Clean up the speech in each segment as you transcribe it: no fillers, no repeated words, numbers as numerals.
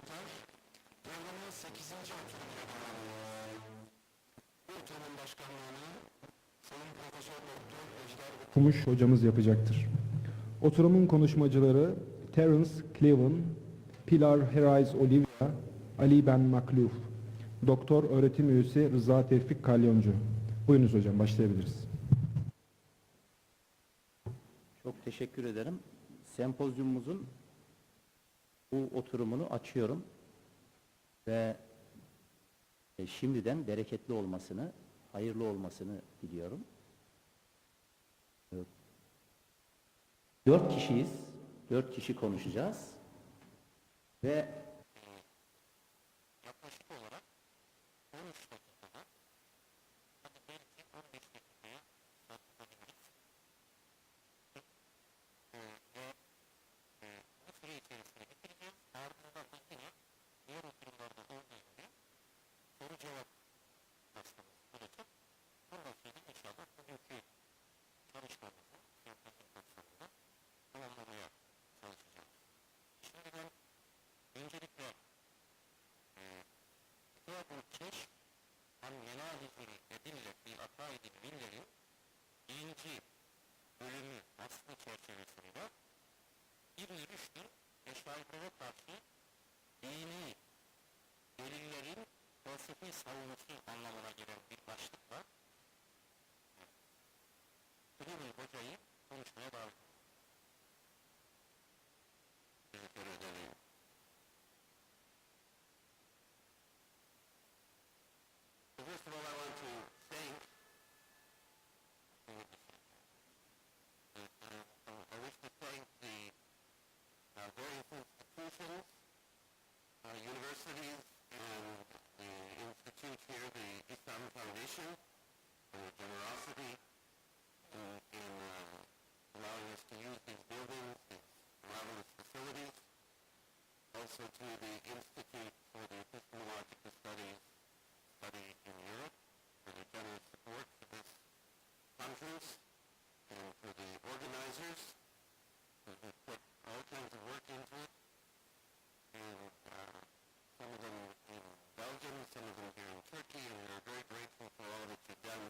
çocuklar, programın 8. oturumuna bağlanıyoruz. Bu oturumun başkanlığını Sayın Profesör Doktor Ejder Okumuş hocamız yapacaktır. Oturumun konuşmacıları Terence Kleven, Pilar Herraiz Oliva, Ali Ben Makluf, Doktor Öğretim Üyesi Rıza Tevfik Kalyoncu. Buyurunuz hocam, başlayabiliriz. Çok teşekkür ederim. Sempozyumumuzun bu oturumunu açıyorum ve şimdiden bereketli olmasını, hayırlı olmasını diliyorum. 4 kişiyiz, 4 kişi konuşacağız ve yaklaşık olarak 13 dakikada, hadi belki 15 dakikaya saklanabiliriz. Ve bu süre içerisinde bitireceğiz. Ardından da yine diğer oturumlarda olduğu gibi soru cevap hastamız olacak. Ondan sonra inşallah bugünkü çalışmamızı sempozyum kapsamında tamamlamaya çalışacağız. Şimdi ben öncelikle Kitâbu'l-Keşf Menâhici'l-Edille fi Akaidi'l-Mille'nin birinci bölümü aslı çerçevesinde Rüşd'ün Eşarilere karşı dini delillerin felsefi savunması anlamına gelen bir başlıkla Kleven hocayı konuşmaya davet ediyorum. Teşekkür ederim. First of all, I want to thank I wish to thank the various institutions, universities, and the institute here, the İslam Foundation, for their generosity in allowing us to use these buildings, these marvelous facilities. Also to the Institute for the Epistemological Studies in Europe for their generous support for this conference, and for the organizers who have put all kinds of work into it, and some of them in Belgium, some of them here in Turkey, and we are very grateful for all that you've done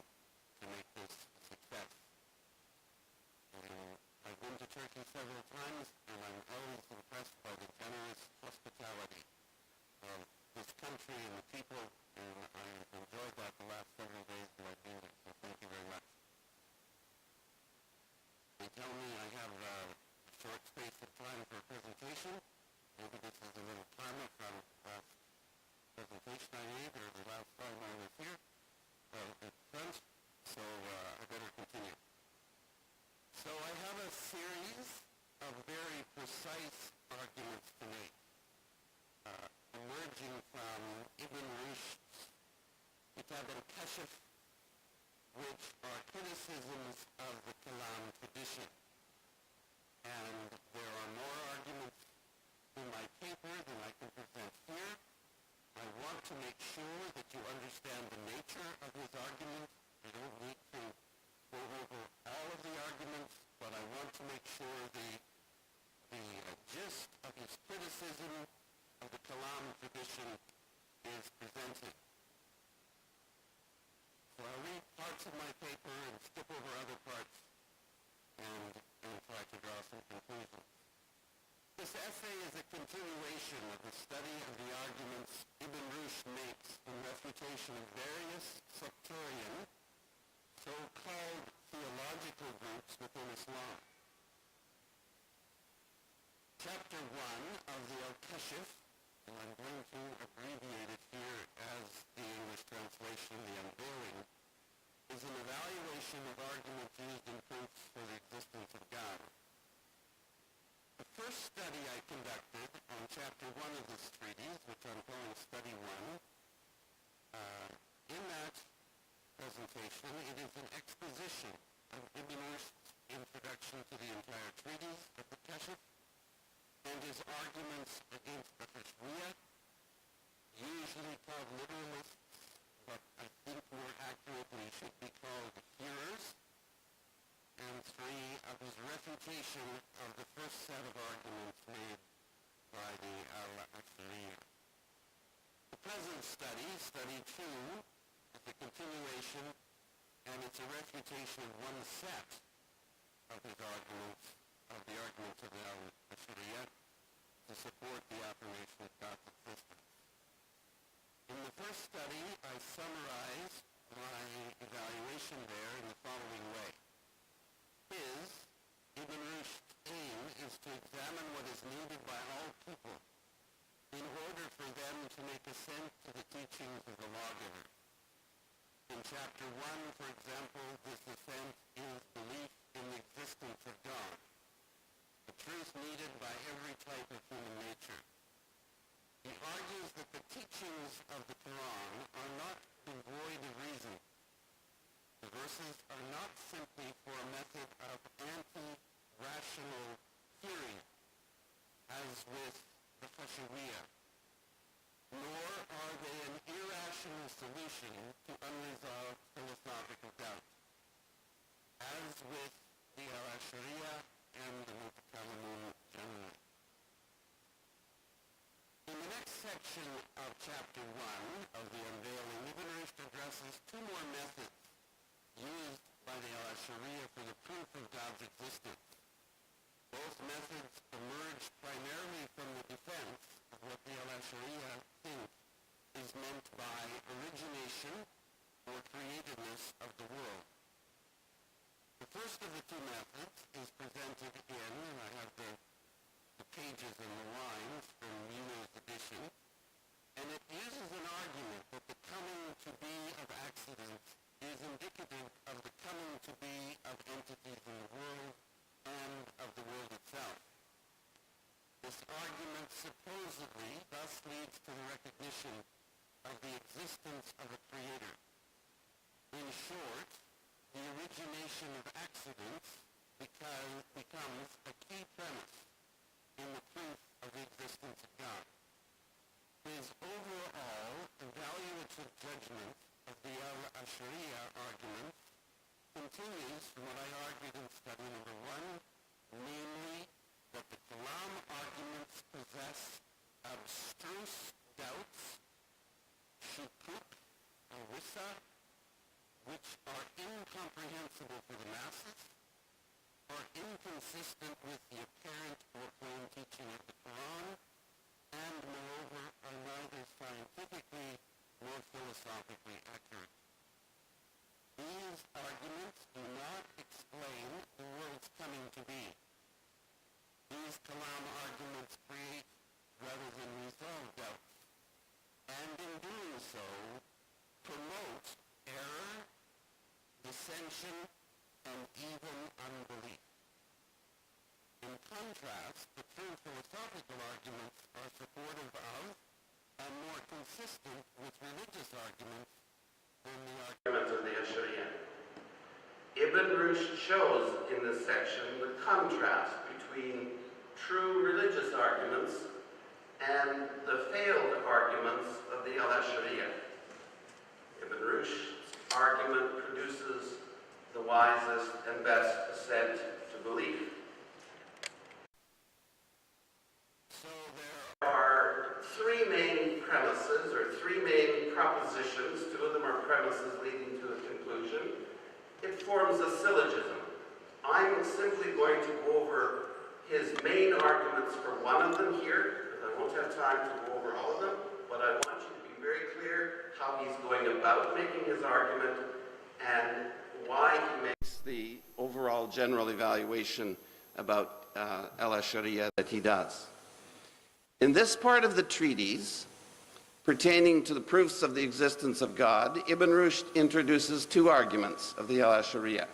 to make this a success. I've been to Turkey several times, and I'm always impressed by the generous hospitality of this country and the people, and I've enjoyed that the last several days that I've been there, so thank you very much. They tell me I have a short space of time for a presentation. Maybe this is a little karma from the last presentation I made, or the last time I was here at front, so I better continue. So I have a series of very precise arguments to make, emerging from Ibn Rushd's Kitâbu'l-Keşf, which are criticisms of the Kelam tradition. And there are more arguments in my paper than I can present here. I want to make sure that you understand the nature of his argument. I don't need to go over all of the arguments, but I want to make sure the gist of his criticism of the Kelam tradition is presented. So I'll read parts of my paper and skip over other parts and try to draw some conclusions. This essay is a continuation of the study of the arguments Ibn Rushd makes in refutation of various sectarian, so-called theological groups within Islam. Chapter 1 of the Al-Keşf, and I'm going to abbreviate it here as the English translation, the unveiling, is an evaluation of arguments used in proofs for the existence of God. The first study I conducted on chapter 1 of this treatise, which I'm calling Study 1, in that presentation, it is an exposition of Ibn Rushd's introduction to the entire treatise of the Keşf, and his arguments against the Hashwiyya, usually called literalists, but I think more accurately should be called hearers, and 3 of his refutation of the first set of arguments made by the Al-Ash'ariyya. study, study 2, is a continuation, and it's a refutation of one set of his arguments, of the arguments of the al-Ashariya, to support the affirmation of God's existence. In the first study, I summarized my evaluation there in the following way. Ibn Rushd's aim is to examine what is needed by all people in order for them to make assent to the teachings of the lawgiver. In chapter 1, for example, this assent is belief in the existence of God, the truth needed by every type of human nature. He argues that the teachings of the Quran are not devoid of reason. The verses are not simply for a method of anti-rational theory, as with the Fashawiyya, nor are they an irrational solution to unresolved philosophical doubt, as with the al-Ashariya and the Mutakallimun generally. In the next section of chapter 1 of the Unveiling, Ibn Rushd addresses two more methods used by the al-Ashariya for the proof of God's existence. Both methods emerged primarily from the defense of what the al-Ashariya think is meant by origination or createdness of the world. The first of the two methods is presented in, and I have the pages and the lines from Muno's edition, and it uses an argument that the coming to be of accidents is indicative of the coming to be of entities in the world and of the world itself. This argument supposedly thus leads to the recognition of the existence of a creator. In short, the origination of accidents becomes a key premise in the proof of the existence of God. His overall evaluative judgment of the al-Ashariya argument continues from what I argued in study number 1, namely that the Kelam arguments possess abstruse doubts, shukuk, or wissa, which are incomprehensible for the masses, are inconsistent with the apparent or plain teaching of the Quran, and moreover are neither scientifically nor philosophically accurate. These arguments do not explain the world's coming to be. These Kelam arguments create rather than resolve doubts, and in doing so, promote error, dissension, and even unbelief. In contrast, the true philosophical arguments are supportive of and more consistent with religious arguments than the arguments of the Ashariya. Ibn Rushd shows in this section the contrast between true religious arguments and the failed arguments of the al-Ashariya. Ibn Rushd's argument produces the wisest and best assent to belief. So there are three main premises, or three main propositions. Two of them are premises leading to a conclusion. It forms a syllogism. I'm simply going to go over his main arguments for one of them here, because I won't have time to go over all of them, but I want you to be very clear how he's going about making his argument and why he makes the overall general evaluation about al-Ashariya that he does. In this part of the treatise, pertaining to the proofs of the existence of God, Ibn Rushd introduces two arguments of the al-Ashariya.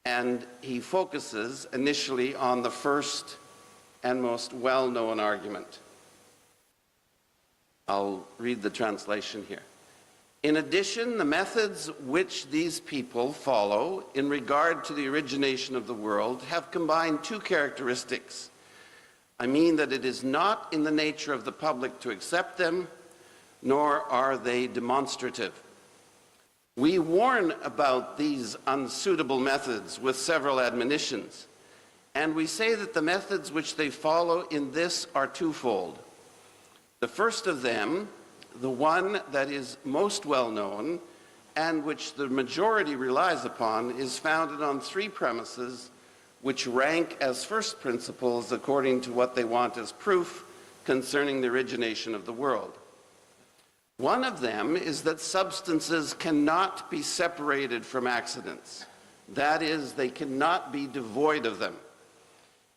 And he focuses initially on the first and most well-known argument. I'll read the translation here. In addition, the methods which these people follow in regard to the origination of the world have combined two characteristics. I mean that it is not in the nature of the public to accept them, nor are they demonstrative. We warn about these unsuitable methods with several admonitions, and we say that the methods which they follow in this are twofold. The first of them the one that is most well known and which the majority relies upon is founded on three premises which rank as first principles according to what they want as proof concerning the origination of the world. One of them is that substances cannot be separated from accidents. That is, they cannot be devoid of them.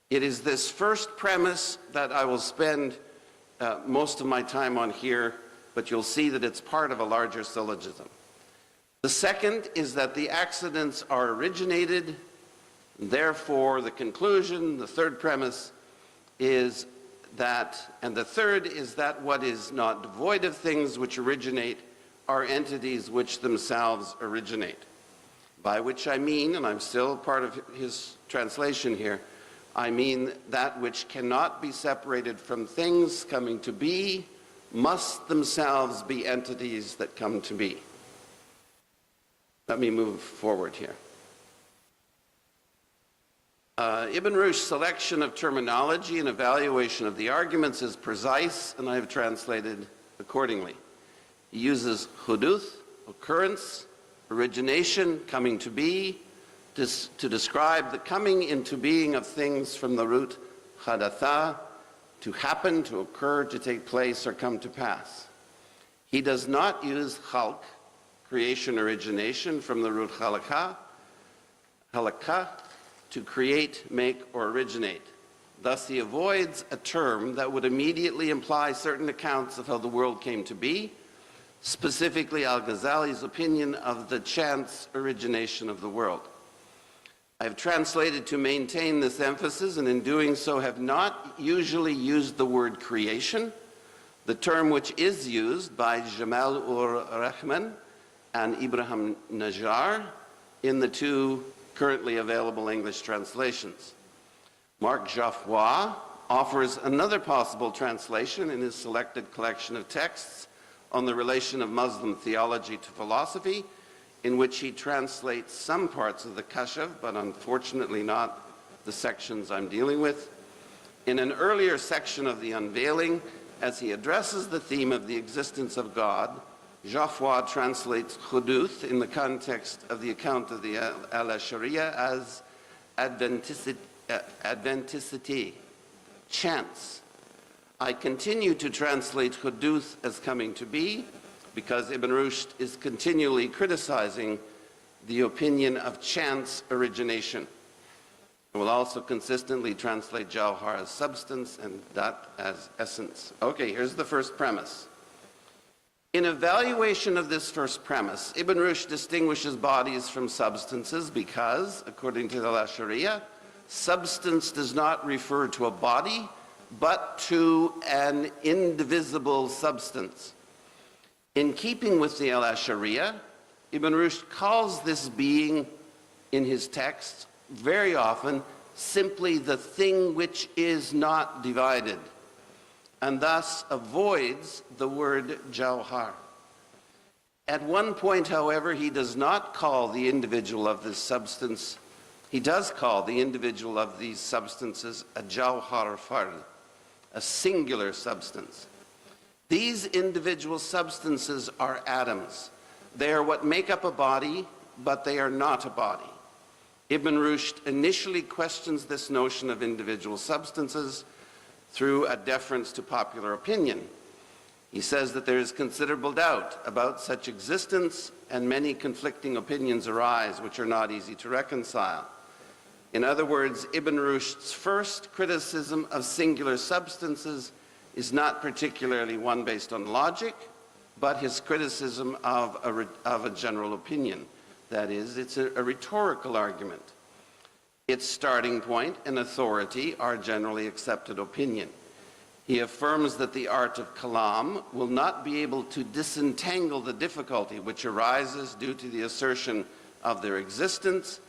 It is this first premise that I will spend most of my time on here, but you'll see that it's part of a larger syllogism. The second is that the accidents are originated, therefore the conclusion, the third premise, is that, and the third is that what is not devoid of things which originate are entities which themselves originate. By which I mean, and I'm still part of his translation here, I mean that which cannot be separated from things coming to be must themselves be entities that come to be. Let me move forward here. Ibn Rushd's selection of terminology and evaluation of the arguments is precise, and I have translated accordingly. He uses huduth, occurrence, origination, coming to be, to describe the coming into being of things from the root hadatha, to happen, to occur, to take place, or come to pass. He does not use khalq, creation, origination, from the root halakha, to create, make, or originate. Thus he avoids a term that would immediately imply certain accounts of how the world came to be, specifically Al-Ghazali's opinion of the chance origination of the world. I have translated to maintain this emphasis, and in doing so have not usually used the word creation, the term which is used by Jamal-ur-Rahman and Ibrahim Najjar in the two currently available English translations. Marc Geoffroy offers another possible translation in his selected collection of texts on the relation of Muslim theology to philosophy, in which he translates some parts of the Kashf, but unfortunately not the sections I'm dealing with. In an earlier section of the Unveiling, as he addresses the theme of the existence of God, Geoffroy translates huduth in the context of the account of the al-Ashariya as adventicity, chance. I continue to translate huduth as coming to be because Ibn Rushd is continually criticizing the opinion of chance origination. I will also consistently translate jawhar as substance and dat as essence. Okay, here's the first premise. In evaluation of this first premise, Ibn Rushd distinguishes bodies from substances because, according to the Al-Ashariya, substance does not refer to a body, but to an indivisible substance. In keeping with the Al-Ashariya, Ibn Rushd calls this being, in his texts, very often simply the thing which is not divided, and thus avoids the word jawhar. At one point, however, he does not call the individual of this substance, he does call the individual of these substances a jawhar fard, a singular substance. These individual substances are atoms. They are what make up a body, but they are not a body. Ibn Rushd initially questions this notion of individual substances through a deference to popular opinion. He says that there is considerable doubt about such existence, and many conflicting opinions arise which are not easy to reconcile. In other words, Ibn Rushd's first criticism of singular substances is not particularly one based on logic, but his criticism of a general opinion. That is, it's a rhetorical argument. Its starting point and authority are generally accepted opinion. He affirms that the art of Kelam will not be able to disentangle the difficulty which arises due to the assertion of their existence,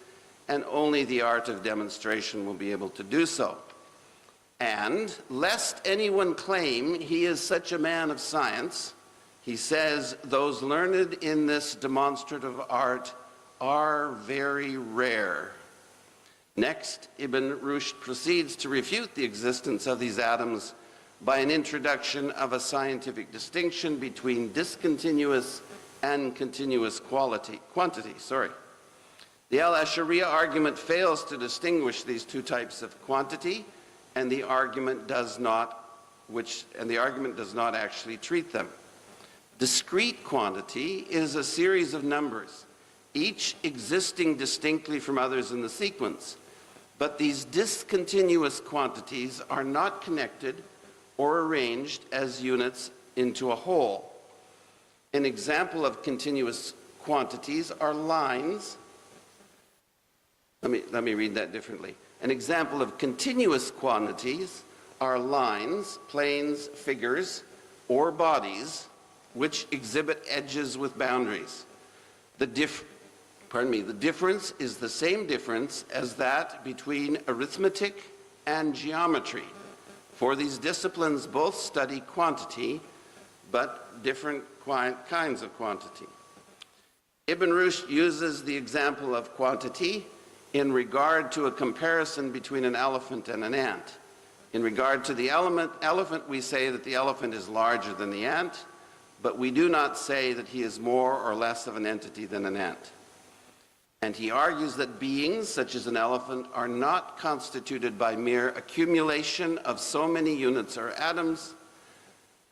and only the art of demonstration will be able to do so. And, lest anyone claim he is such a man of science, he says those learned in this demonstrative art are very rare. Next, Ibn Rushd proceeds to refute the existence of these atoms by an introduction of a scientific distinction between discontinuous and continuous quantity. The al-Ashariya argument fails to distinguish these two types of quantity, and the argument does not actually treat them. Discrete quantity is a series of numbers, each existing distinctly from others in the sequence. But these discontinuous quantities are not connected or arranged as units into a whole. An example of continuous quantities are lines. Let me read that differently. An example of continuous quantities are lines, planes, figures, or bodies which exhibit edges with boundaries. The difference is the same difference as that between arithmetic and geometry. For these disciplines both study quantity, but different kinds of quantity. Ibn Rushd uses the example of quantity in regard to a comparison between an elephant and an ant. In regard to the elephant, we say that the elephant is larger than the ant, but we do not say that he is more or less of an entity than an ant. And he argues that beings, such as an elephant, are not constituted by mere accumulation of so many units or atoms.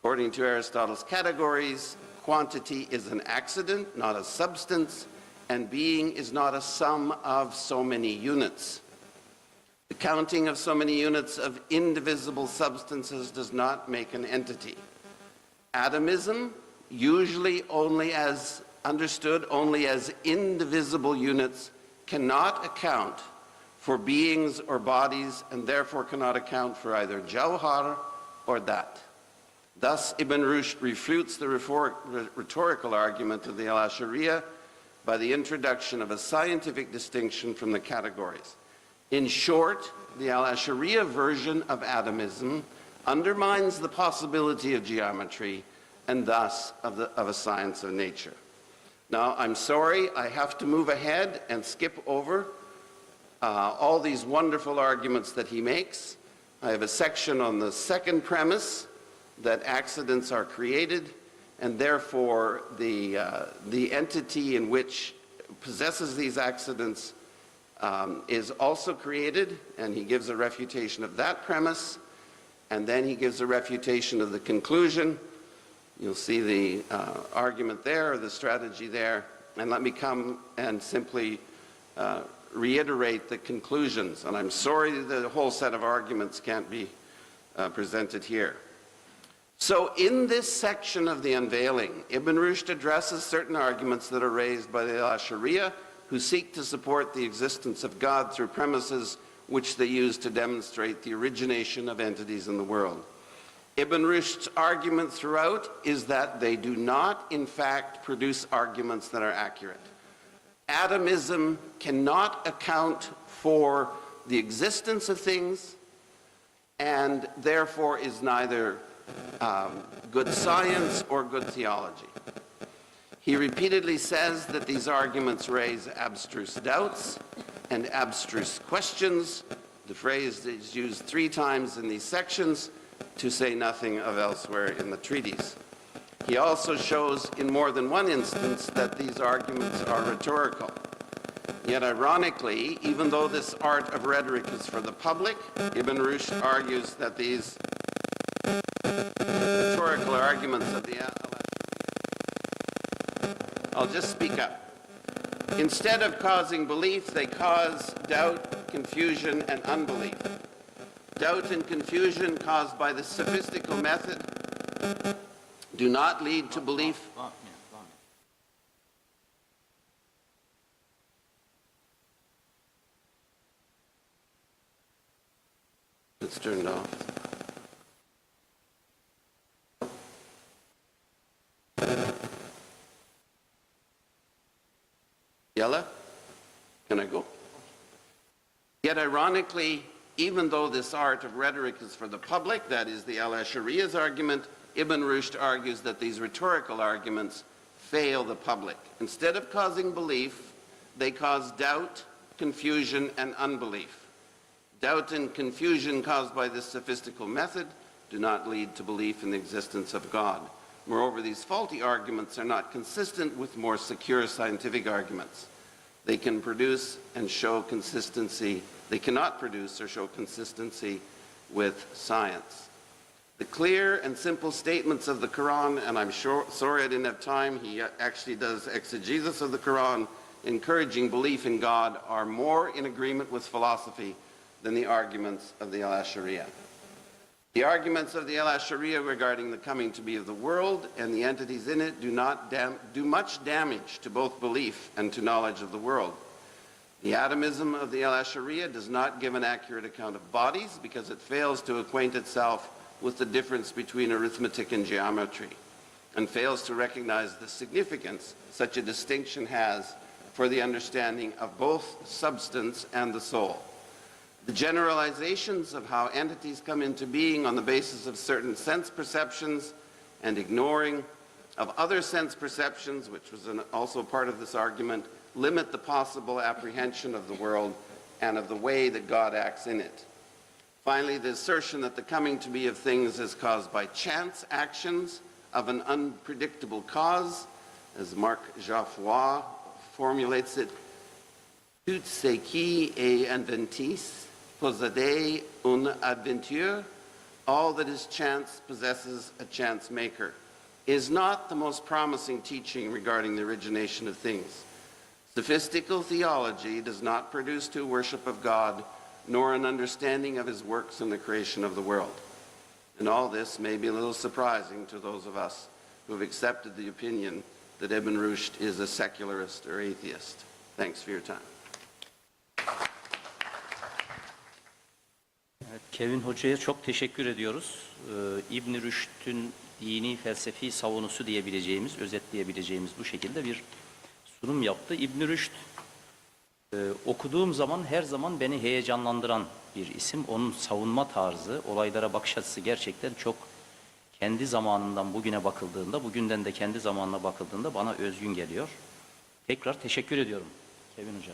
According to Aristotle's categories, quantity is an accident, not a substance, and being is not a sum of so many units. The counting of so many units of indivisible substances does not make an entity. Atomism, usually understood only as indivisible units, cannot account for beings or bodies, and therefore cannot account for either jawhar or that. Thus, Ibn Rushd refutes the rhetorical argument of the al-Ashariya by the introduction of a scientific distinction from the categories. In short, the al-Ashariya version of atomism undermines the possibility of geometry and thus of a science of nature. Now, I'm sorry, I have to move ahead and skip over all these wonderful arguments that he makes. I have a section on the second premise, that accidents are created, and therefore the entity in which possesses these accidents is also created, and he gives a refutation of that premise, and then he gives a refutation of the conclusion. You'll see the argument there, or the strategy there, and let me come and simply reiterate the conclusions. And I'm sorry the whole set of arguments can't be presented here. So in this section of the unveiling, Ibn Rushd addresses certain arguments that are raised by the al-Ashariya, who seek to support the existence of God through premises which they use to demonstrate the origination of entities in the world. Ibn Rushd's argument throughout is that they do not, in fact, produce arguments that are accurate. Atomism cannot account for the existence of things, and therefore is neither good science or good theology. He repeatedly says that these arguments raise abstruse doubts and abstruse questions. The phrase is used 3 times in these sections, to say nothing of elsewhere in the treatise. He also shows in more than one instance that these arguments are rhetorical. Yet ironically, even though this art of rhetoric is for the public, Ibn Rushd argues that these rhetorical arguments of the I'll just speak up. Instead of causing belief, they cause doubt, confusion, and unbelief. Doubt and confusion caused by the sophistical method do not lead to belief. It's turned off. Yella? Can I go? Yet ironically, even though this art of rhetoric is for the public, that is the al-Ashariya's argument, Ibn Rushd argues that these rhetorical arguments fail the public. Instead of causing belief, they cause doubt, confusion, and unbelief. Doubt and confusion caused by this sophistical method do not lead to belief in the existence of God. Moreover, these faulty arguments are not consistent with more secure scientific arguments. They can produce and show consistency. They cannot produce or show consistency with science. The clear and simple statements of the Quran, and I'm sorry I didn't have time, he actually does exegesis of the Quran, encouraging belief in God, are more in agreement with philosophy than the arguments of the Al-Ashariya. The arguments of the Al-Ashariya regarding the coming to be of the world and the entities in it do much damage to both belief and to knowledge of the world. The atomism of the Al-Ashariya does not give an accurate account of bodies because it fails to acquaint itself with the difference between arithmetic and geometry, and fails to recognize the significance such a distinction has for the understanding of both substance and the soul. The generalizations of how entities come into being on the basis of certain sense perceptions and ignoring of other sense perceptions, which was also part of this argument, limit the possible apprehension of the world and of the way that God acts in it. Finally, the assertion that the coming to be of things is caused by chance actions of an unpredictable cause, as Marc Geoffroy formulates it, tout ce qui est inventif possède une aventure, all that is chance possesses a chance maker, is not the most promising teaching regarding the origination of things. Sophistical theology does not produce true worship of God, nor an understanding of his works in the creation of the world. And all this may be a little surprising to those of us who have accepted the opinion that Ibn Rushd is a secularist or atheist. Thanks for your time. Kevin Hoca'ya çok teşekkür ediyoruz. İbn Rüşd'ün dini felsefi savunusu diyebileceğimiz, özetleyebileceğimiz bu şekilde bir sunum yaptı. İbn Rüşd okuduğum zaman her zaman beni heyecanlandıran bir isim. Onun savunma tarzı, olaylara bakış açısı gerçekten çok kendi zamanından bugüne bakıldığında, bugünden de kendi zamanına bakıldığında bana özgün geliyor. Tekrar teşekkür ediyorum Kevin Hoca.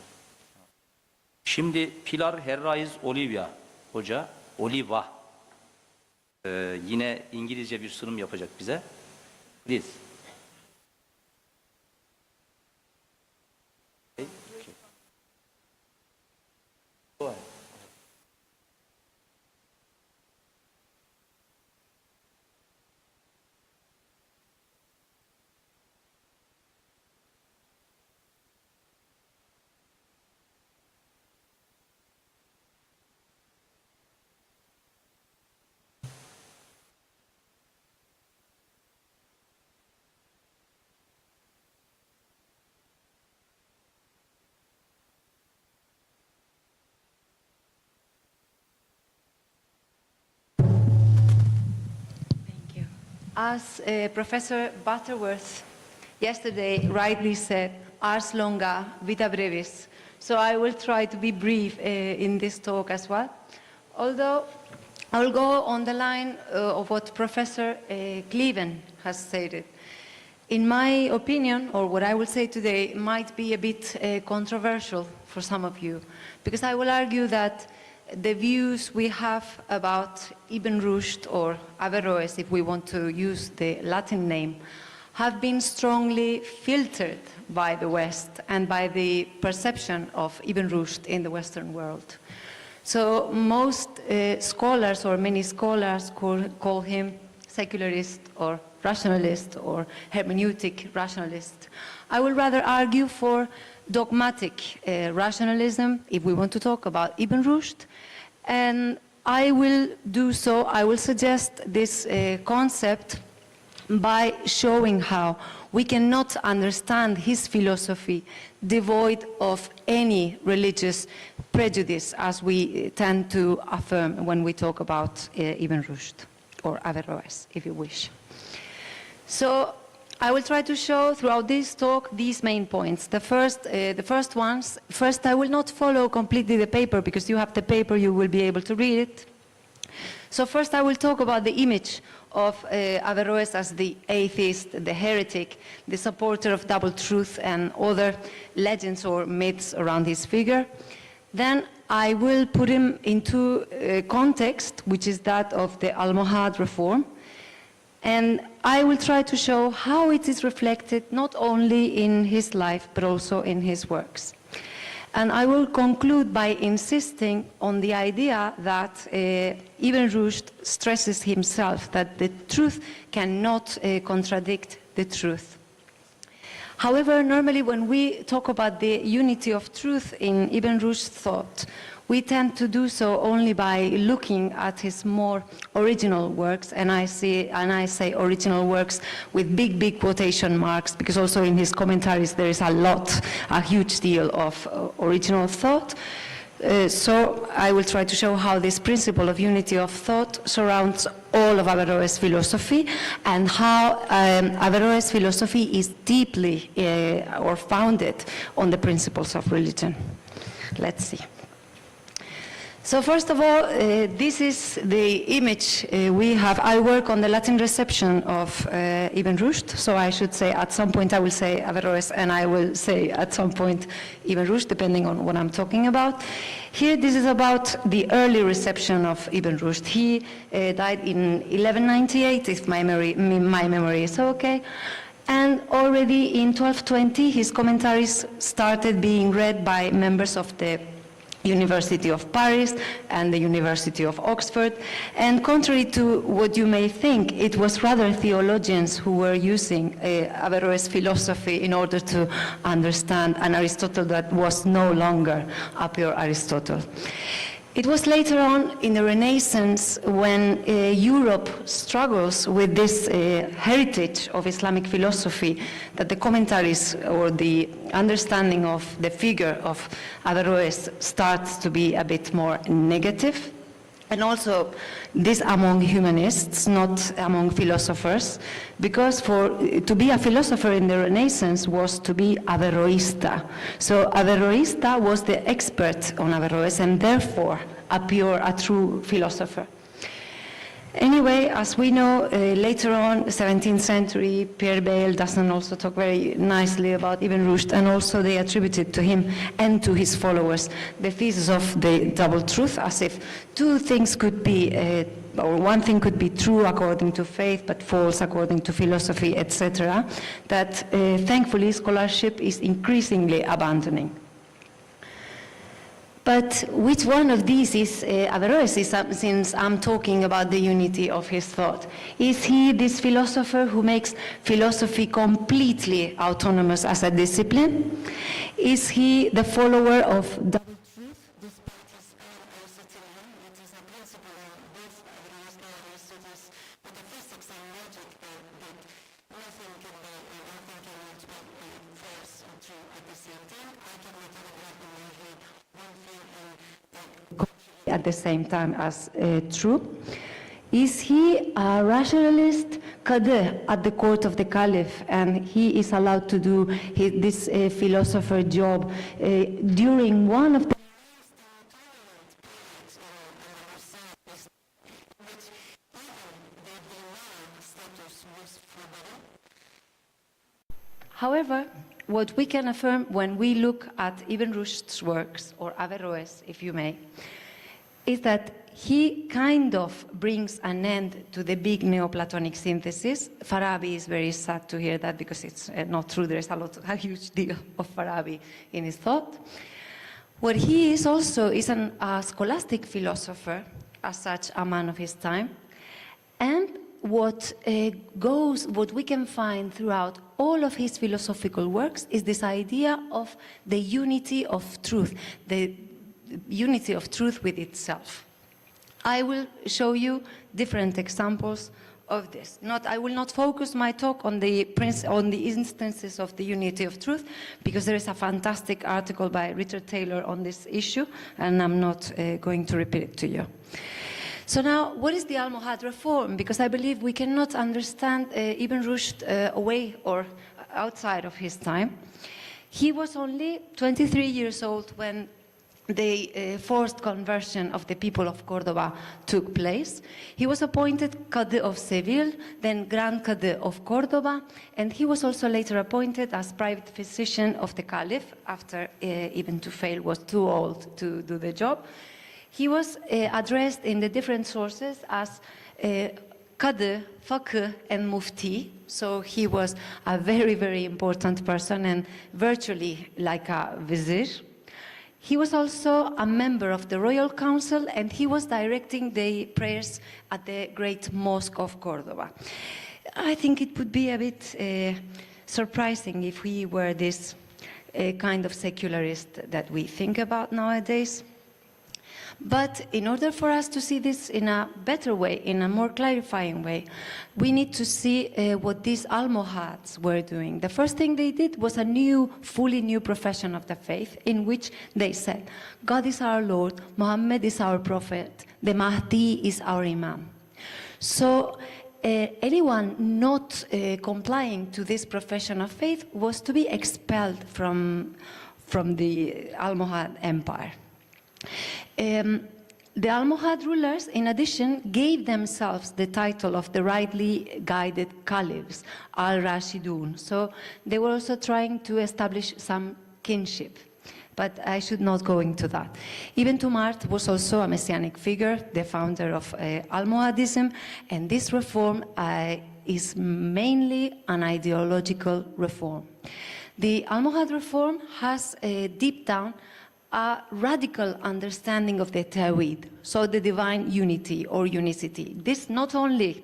Şimdi Pilar, Herraiz, Oliva Hoca, Oliva yine İngilizce bir sunum yapacak bize. Please. Okay. Go ahead. As Professor Butterworth yesterday rightly said, ars longa, vita brevis. So I will try to be brief in this talk as well. Although I will go on the line of what Professor Kleven has stated. In my opinion, or what I will say today, might be a bit controversial for some of you, because I will argue that the views we have about Ibn Rushd, or Averroes, if we want to use the Latin name, have been strongly filtered by the West and by the perception of Ibn Rushd in the Western world. So most scholars, or many scholars, call him secularist or rationalist or hermeneutic rationalist. I will rather argue for dogmatic rationalism, if we want to talk about Ibn Rushd, and I will do so, I will suggest this concept by showing how we cannot understand his philosophy devoid of any religious prejudice, as we tend to affirm when we talk about Ibn Rushd, or Averroes, if you wish. So I will try to show throughout this talk these main points. The first ones, I will not follow completely the paper, because you have the paper, you will be able to read it. So first I will talk about the image of Averroes as the atheist, the heretic, the supporter of double truth and other legends or myths around his figure. Then I will put him into a context, which is that of the Almohad reform, and I will try to show how it is reflected not only in his life, but also in his works. And I will conclude by insisting on the idea that Ibn Rushd stresses himself that the truth cannot contradict the truth. However, normally when we talk about the unity of truth in Ibn Rushd's thought, we tend to do so only by looking at his more original works, and I say original works with big quotation marks, because also in his commentaries there is a huge deal of original thought. So I will try to show how this principle of unity of thought surrounds all of Averroes' philosophy, and how Averroes' philosophy is deeply or founded on the principles of religion. Let's see. So first of all, this is the image we have. I work on the Latin reception of Ibn Rushd, so I should say at some point I will say Averroes, and I will say at some point Ibn Rushd, depending on what I'm talking about. Here, this is about the early reception of Ibn Rushd. He died in 1198, if my memory is okay. And already in 1220, his commentaries started being read by members of the University of Paris and the University of Oxford. And contrary to what you may think, it was rather theologians who were using Averroes' philosophy in order to understand an Aristotle that was no longer a pure Aristotle. It was later on in the Renaissance, when Europe struggles with this heritage of Islamic philosophy, that the commentaries or the understanding of the figure of Averroes starts to be a bit more negative. And also this among humanists, not among philosophers, because to be a philosopher in the Renaissance was to be Averroista. So Averroista was the expert on Averroes, and therefore a true philosopher. Anyway, as we know, later on, 17th century, Pierre Bayle doesn't also talk very nicely about Ibn Rushd, and also they attributed to him and to his followers the thesis of the double truth, as if two things could be, or one thing could be true according to faith, but false according to philosophy, etc., that thankfully scholarship is increasingly abandoning. But which one of these is Averroes, since I'm talking about the unity of his thought? Is he this philosopher who makes philosophy completely autonomous as a discipline? Is he the follower of double truth, despite his own Aristotelian, which is a principle of both Averroes and Aristotle, with the physics and logic that nothing can be false or true at the same time? I cannot have one thing at the same time as true. Is he a rationalist qadi at the court of the caliph, and he is allowed to do this philosopher job during one of the However, what we can affirm when we look at Ibn Rushd's works, or Averroes, if you may, is that he kind of brings an end to the big Neoplatonic synthesis. Farabi is very sad to hear that, because it's not true. There is a huge deal of Farabi in his thought. What he is also is a scholastic philosopher, as such a man of his time, and what we can find throughout all of his philosophical works is this idea of the unity of truth, the unity of truth with itself. I will show you different examples of this. I will not focus my talk on the instances of the unity of truth, because there is a fantastic article by Richard Taylor on this issue, and I'm not going to repeat it to you. So now, what is the Almohad reform? Because I believe we cannot understand Ibn Rushd away or outside of his time. He was only 23 years old when the forced conversion of the people of Cordoba took place. He was appointed Qadi of Seville, then Grand Qadi of Cordoba, and he was also later appointed as private physician of the Caliph after Ibn Tufayl was too old to do the job. He was addressed in the different sources as Qadi, Faqih, and Mufti. So he was a very, very important person and virtually like a vizier. He was also a member of the Royal Council, and he was directing the prayers at the Great Mosque of Cordoba. I think it would be a bit surprising if we were this kind of secularist that we think about nowadays. But in order for us to see this in a better way, in a more clarifying way, we need to see what these Almohads were doing. The first thing they did was a new, fully new profession of the faith, in which they said, God is our Lord, Muhammad is our prophet, the Mahdi is our Imam. So anyone not complying to this profession of faith was to be expelled from the Almohad Empire. The Almohad rulers, in addition, gave themselves the title of the rightly guided caliphs, al-Rashidun. So they were also trying to establish some kinship. But I should not go into that. Ibn Tumart was also a messianic figure, the founder of Almohadism, and this reform is mainly an ideological reform. The Almohad reform has deep down a radical understanding of the Tawhid, so the divine unity or unicity. This not only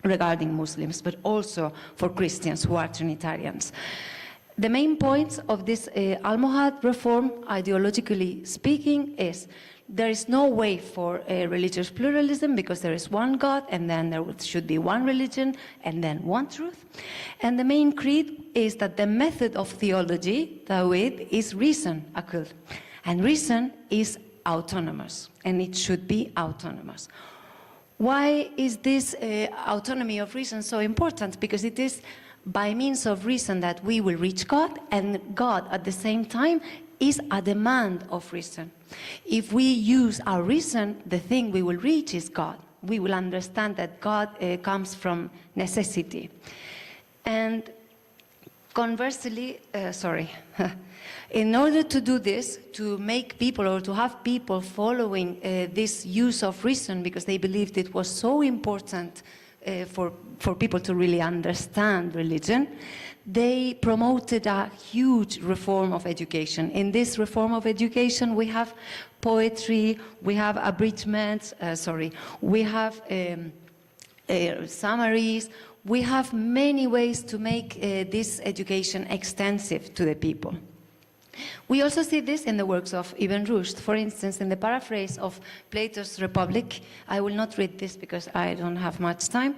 regarding Muslims, but also for Christians who are Trinitarians. The main points of this Almohad reform, ideologically speaking, is there is no way for religious pluralism because there is one God and then there should be one religion and then one truth. And the main creed is that the method of theology, Tawhid, is reason, Aql. And reason is autonomous, and it should be autonomous. Why is this autonomy of reason so important? Because it is by means of reason that we will reach God, and God at the same time is a demand of reason. If we use our reason, the thing we will reach is God. We will understand that God comes from necessity. And conversely, in order to do this, to make people or to have people following this use of reason because they believed it was so important for people to really understand religion, they promoted a huge reform of education. In this reform of education, we have poetry, we have abridgments, we have summaries, we have many ways to make this education extensive to the people. We also see this in the works of Ibn Rushd. For instance, in the paraphrase of Plato's Republic, I will not read this because I don't have much time.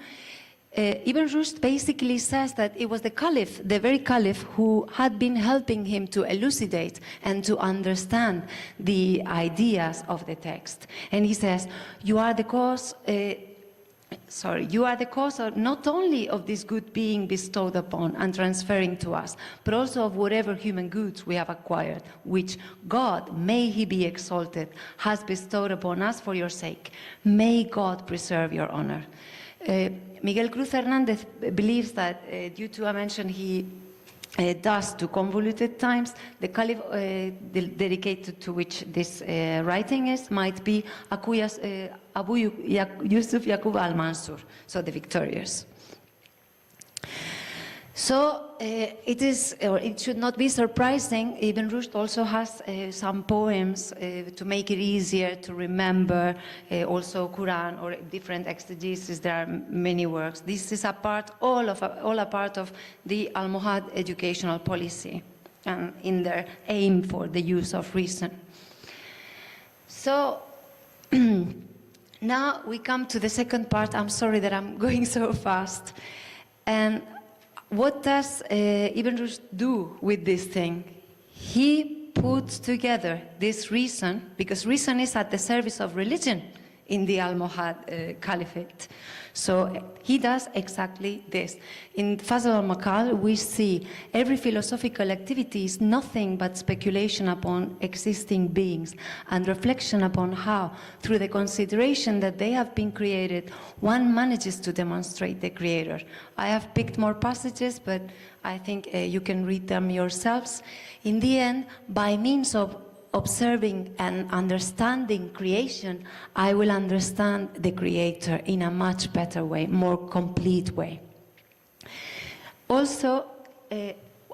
Ibn Rushd basically says that it was the Caliph, the very Caliph, who had been helping him to elucidate and to understand the ideas of the text. And he says, you are the cause not only of this good being bestowed upon and transferring to us, but also of whatever human goods we have acquired, which God, may he be exalted, has bestowed upon us for your sake. May God preserve your honor. Miguel Cruz Hernandez believes that due to a mention he does to convoluted times, the Caliph dedicated to which this writing is might be Abu Yusuf Yaqub al-Mansur, so the victorious. So it should not be surprising. Ibn Rushd also has some poems to make it easier to remember, also Quran or different exegesis. There are many works. This is all a part of the Almohad educational policy and in their aim for the use of reason. So now we come to the second part. I'm sorry that I'm going so fast. And what does Ibn Rushd do with this thing? He puts together this reason, because reason is at the service of religion. in the Almohad Caliphate. So he does exactly this. In Fazl al-Maqal, we see every philosophical activity is nothing but speculation upon existing beings and reflection upon how, through the consideration that they have been created, one manages to demonstrate the Creator. I have picked more passages, but I think you can read them yourselves. In the end, by means of observing and understanding creation, I will understand the Creator in a much better way, more complete way. Also,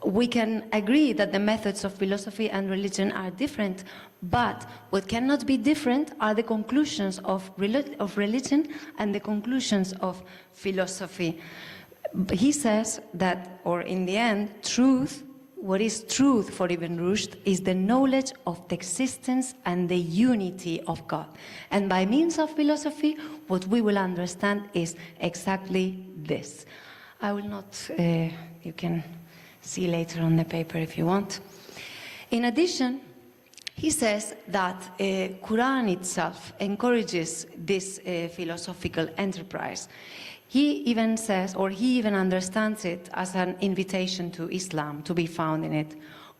we can agree that the methods of philosophy and religion are different, but what cannot be different are the conclusions of religion and the conclusions of philosophy. He says that, or in the end, truth, what is truth for Ibn Rushd is the knowledge of the existence and the unity of God. And by means of philosophy, what we will understand is exactly this. I will not, you can see later on the paper if you want. In addition, he says that Quran itself encourages this philosophical enterprise. He even says, or he even understands it as an invitation to Islam, to be found in it.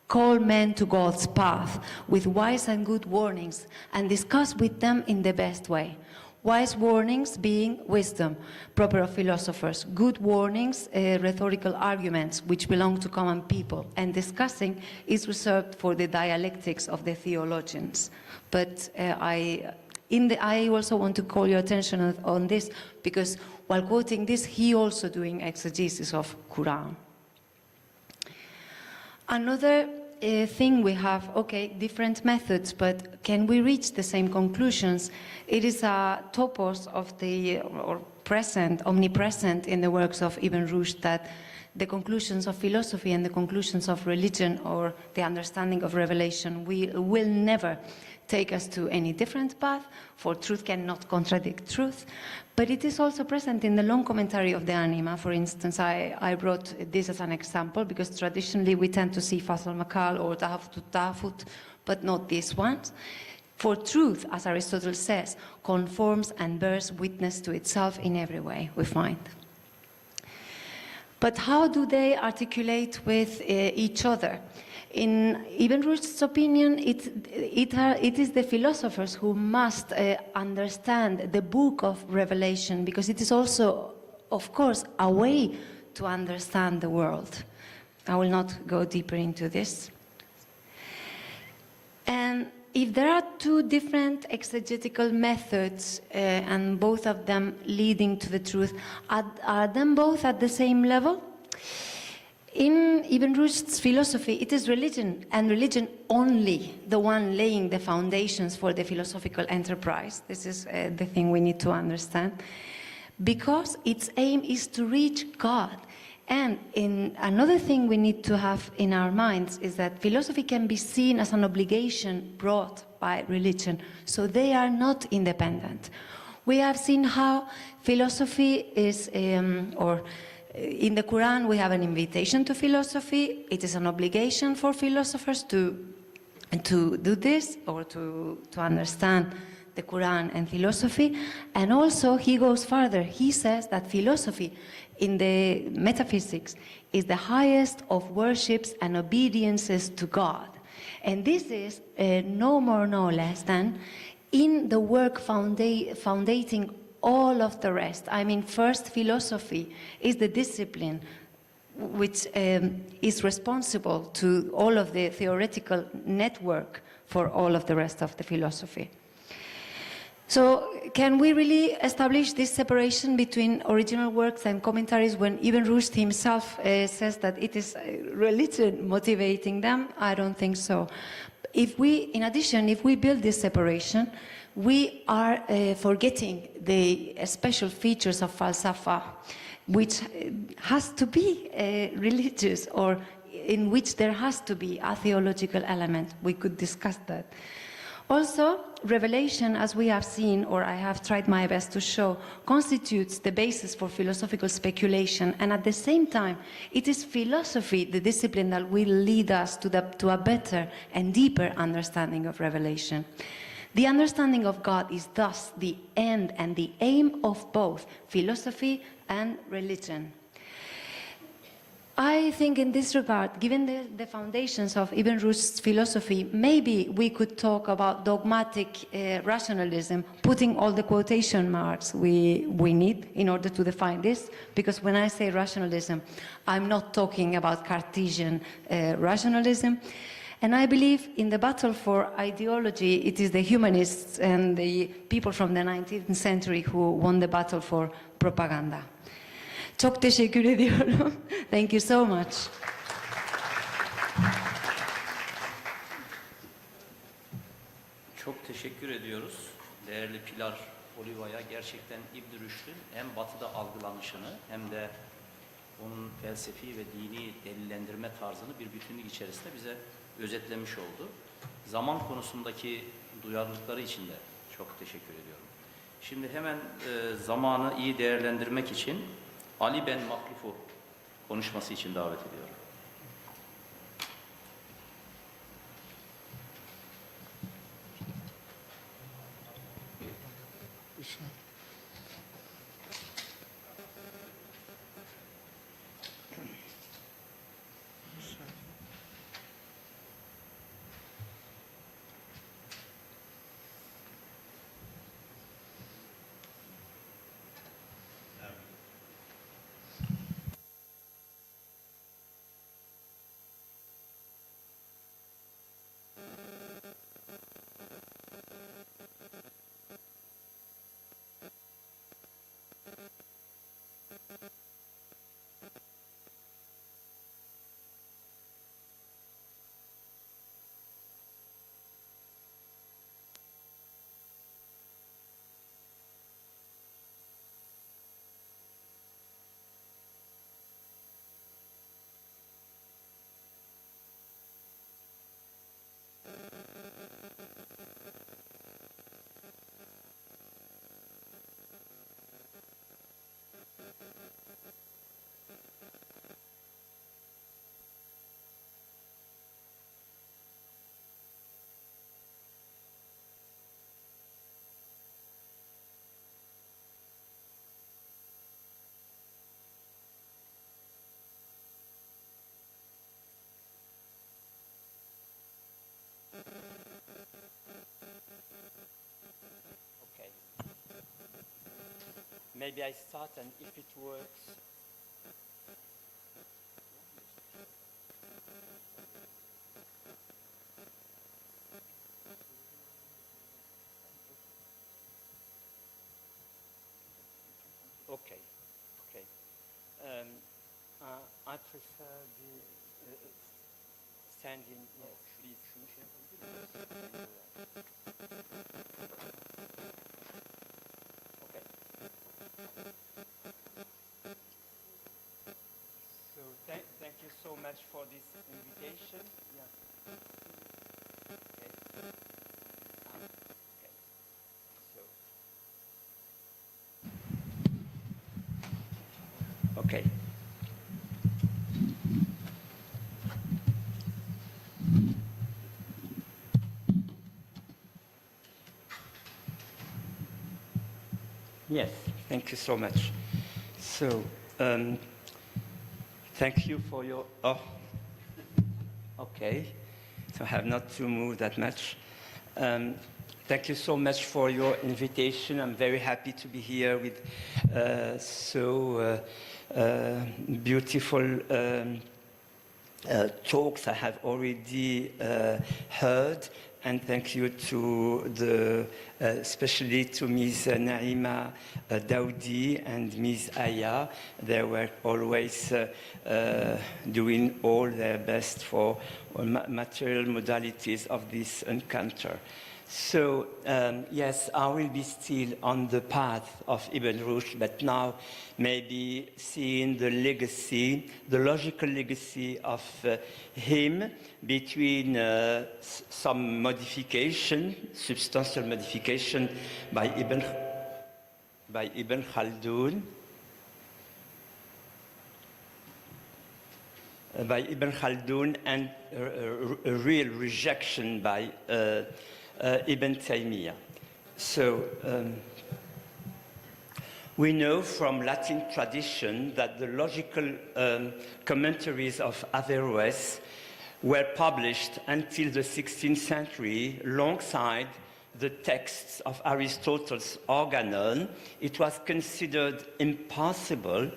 Call men to God's path with wise and good warnings and discuss with them in the best way. Wise warnings being wisdom, proper of philosophers. Good warnings, rhetorical arguments which belong to common people. And discussing is reserved for the dialectics of the theologians. But I also want to call your attention on this because while quoting this, he also doing exegesis of Quran. Another thing we have, okay, different methods, but can we reach the same conclusions? It is a topos of the, or present, omnipresent in the works of Ibn Rushd that the conclusions of philosophy and the conclusions of religion or the understanding of revelation will never take us to any different path, for truth cannot contradict truth. But it is also present in the long commentary of the Anima. For instance, I brought this as an example because traditionally we tend to see Fasl al-Maqal or Tahafut, but not these ones. For truth, as Aristotle says, conforms and bears witness to itself in every way, we find. But how do they articulate with each other? In Ibn Rushd's opinion, it is the philosophers who must understand the book of Revelation, because it is also, of course, a way to understand the world. I will not go deeper into this. And if there are two different exegetical methods, and both of them leading to the truth, are them both at the same level? In Ibn Rushd's philosophy, it is religion, and religion only, the one laying the foundations for the philosophical enterprise. This is the thing we need to understand. Because its aim is to reach God. And another thing we need to have in our minds is that philosophy can be seen as an obligation brought by religion. So they are not independent. We have seen how philosophy is, in the Quran, we have an invitation to philosophy. It is an obligation for philosophers to do this or to understand the Quran and philosophy. And also, he goes further. He says that philosophy in the metaphysics is the highest of worships and obediences to God. And this is no more, no less than in the work foundating all of the rest. I mean, first, philosophy is the discipline which is responsible to all of the theoretical network for all of the rest of the philosophy. So, can we really establish this separation between original works and commentaries when Ibn Rushd himself says that it is religion motivating them? I don't think so. In addition, if we build this separation, we are forgetting the special features of falsafa, which has to be religious, or in which there has to be a theological element. We could discuss that. Also, revelation, as we have seen, or I have tried my best to show, constitutes the basis for philosophical speculation, and at the same time, it is philosophy, the discipline that will lead us to a better and deeper understanding of revelation. The understanding of God is thus the end and the aim of both philosophy and religion. I think in this regard, given the foundations of Ibn Rushd's philosophy, maybe we could talk about dogmatic rationalism, putting all the quotation marks we need in order to define this, because when I say rationalism, I'm not talking about Cartesian rationalism. And I believe in the battle for ideology, it is the humanists and the people from the 19th century who won the battle for propaganda. Çok teşekkür ediyorum. Thank you so much. Çok teşekkür ediyoruz değerli Pilar Oliva'ya. Gerçekten İbn Rüşd'ün hem batıda algılanışını hem de onun felsefi ve dini delillendirme tarzını bir bütünlük içerisinde bize özetlemiş oldu. Zaman konusundaki duyarlılıkları için de çok teşekkür ediyorum. Şimdi hemen zamanı iyi değerlendirmek için Ali Ben Makluf'u konuşması için davet ediyorum. Maybe I start, and if it works, okay. I prefer the standing. Okay. So thank you so much for this invitation. Yeah. Okay. Okay. So. Okay. Yes, thank you so much. So, thank you for your, okay, so I have not to move that much. Thank you so much for your invitation. I'm very happy to be here with so beautiful talks I have already heard. And thank you to especially to Ms. Naima Daoudi and Ms. Aya. They were always doing all their best for material modalities of this encounter. So, yes, I will be still on the path of Ibn Rushd, but now maybe seeing the legacy, the logical legacy of him between some modification, substantial modification by Ibn Khaldun, and a real rejection by Ibn Taymiyyah. So we know from Latin tradition that the logical commentaries of Averroes were published until the 16th century alongside the texts of Aristotle's Organon. It was considered impossible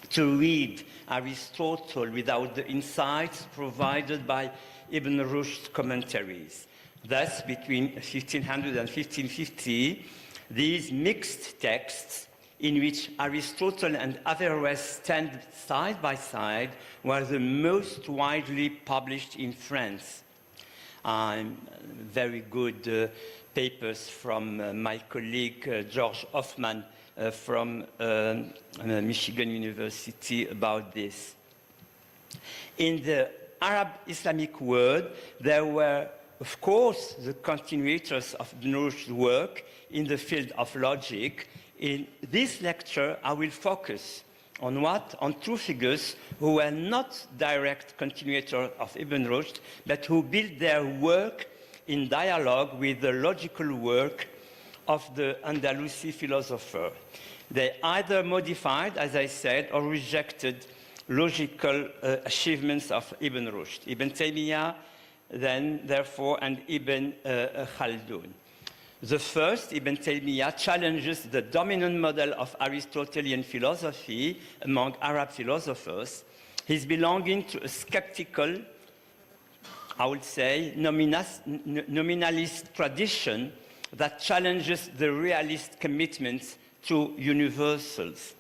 to read Aristotle without the insights provided by Ibn Rushd's commentaries. Thus, between 1500 and 1550, these mixed texts in which Aristotle and Averroes stand side by side were the most widely published in France. Very good papers from my colleague George Hoffman from Michigan University about this. In the Arab Islamic world, there were, of course, the continuators of Ibn Rushd's work in the field of logic. In this lecture, I will focus on what? On two figures who were not direct continuators of Ibn Rushd, but who built their work in dialogue with the logical work of the Andalusi philosopher. They either modified, as I said, or rejected logical achievements of Ibn Rushd. Ibn Taymiyyah, then, therefore, and Ibn Khaldun. The first, Ibn Taymiyyah, challenges the dominant model of Aristotelian philosophy among Arab philosophers. He's belonging to a skeptical, I would say, nominalist tradition that challenges the realist commitment to universals.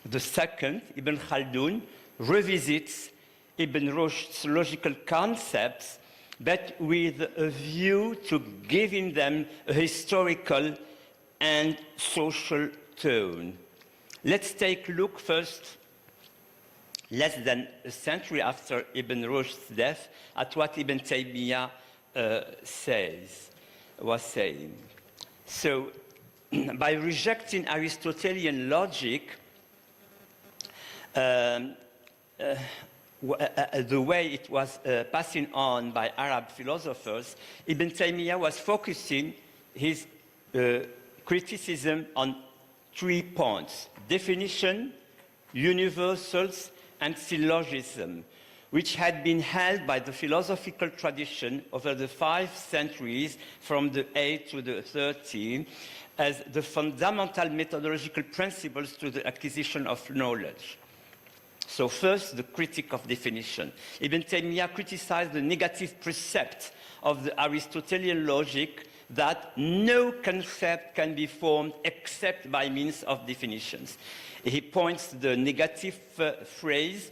The second, Ibn Khaldun, revisits Ibn Rushd's logical concepts, but with a view to giving them a historical and social tone. Let's take a look first, less than a century after Ibn Rushd's death, at what Ibn Taymiyyah was saying. So, by rejecting Aristotelian logic, the way it was passing on by Arab philosophers, Ibn Taymiyyah was focusing his criticism on 3 points: definition, universals, and syllogism, which had been held by the philosophical tradition over the 5 centuries from the 8th to the 13th as the fundamental methodological principles to the acquisition of knowledge. So first, the critique of definition. Ibn Taymiyyah criticized the negative precept of the Aristotelian logic that no concept can be formed except by means of definitions. He points to the negative phrase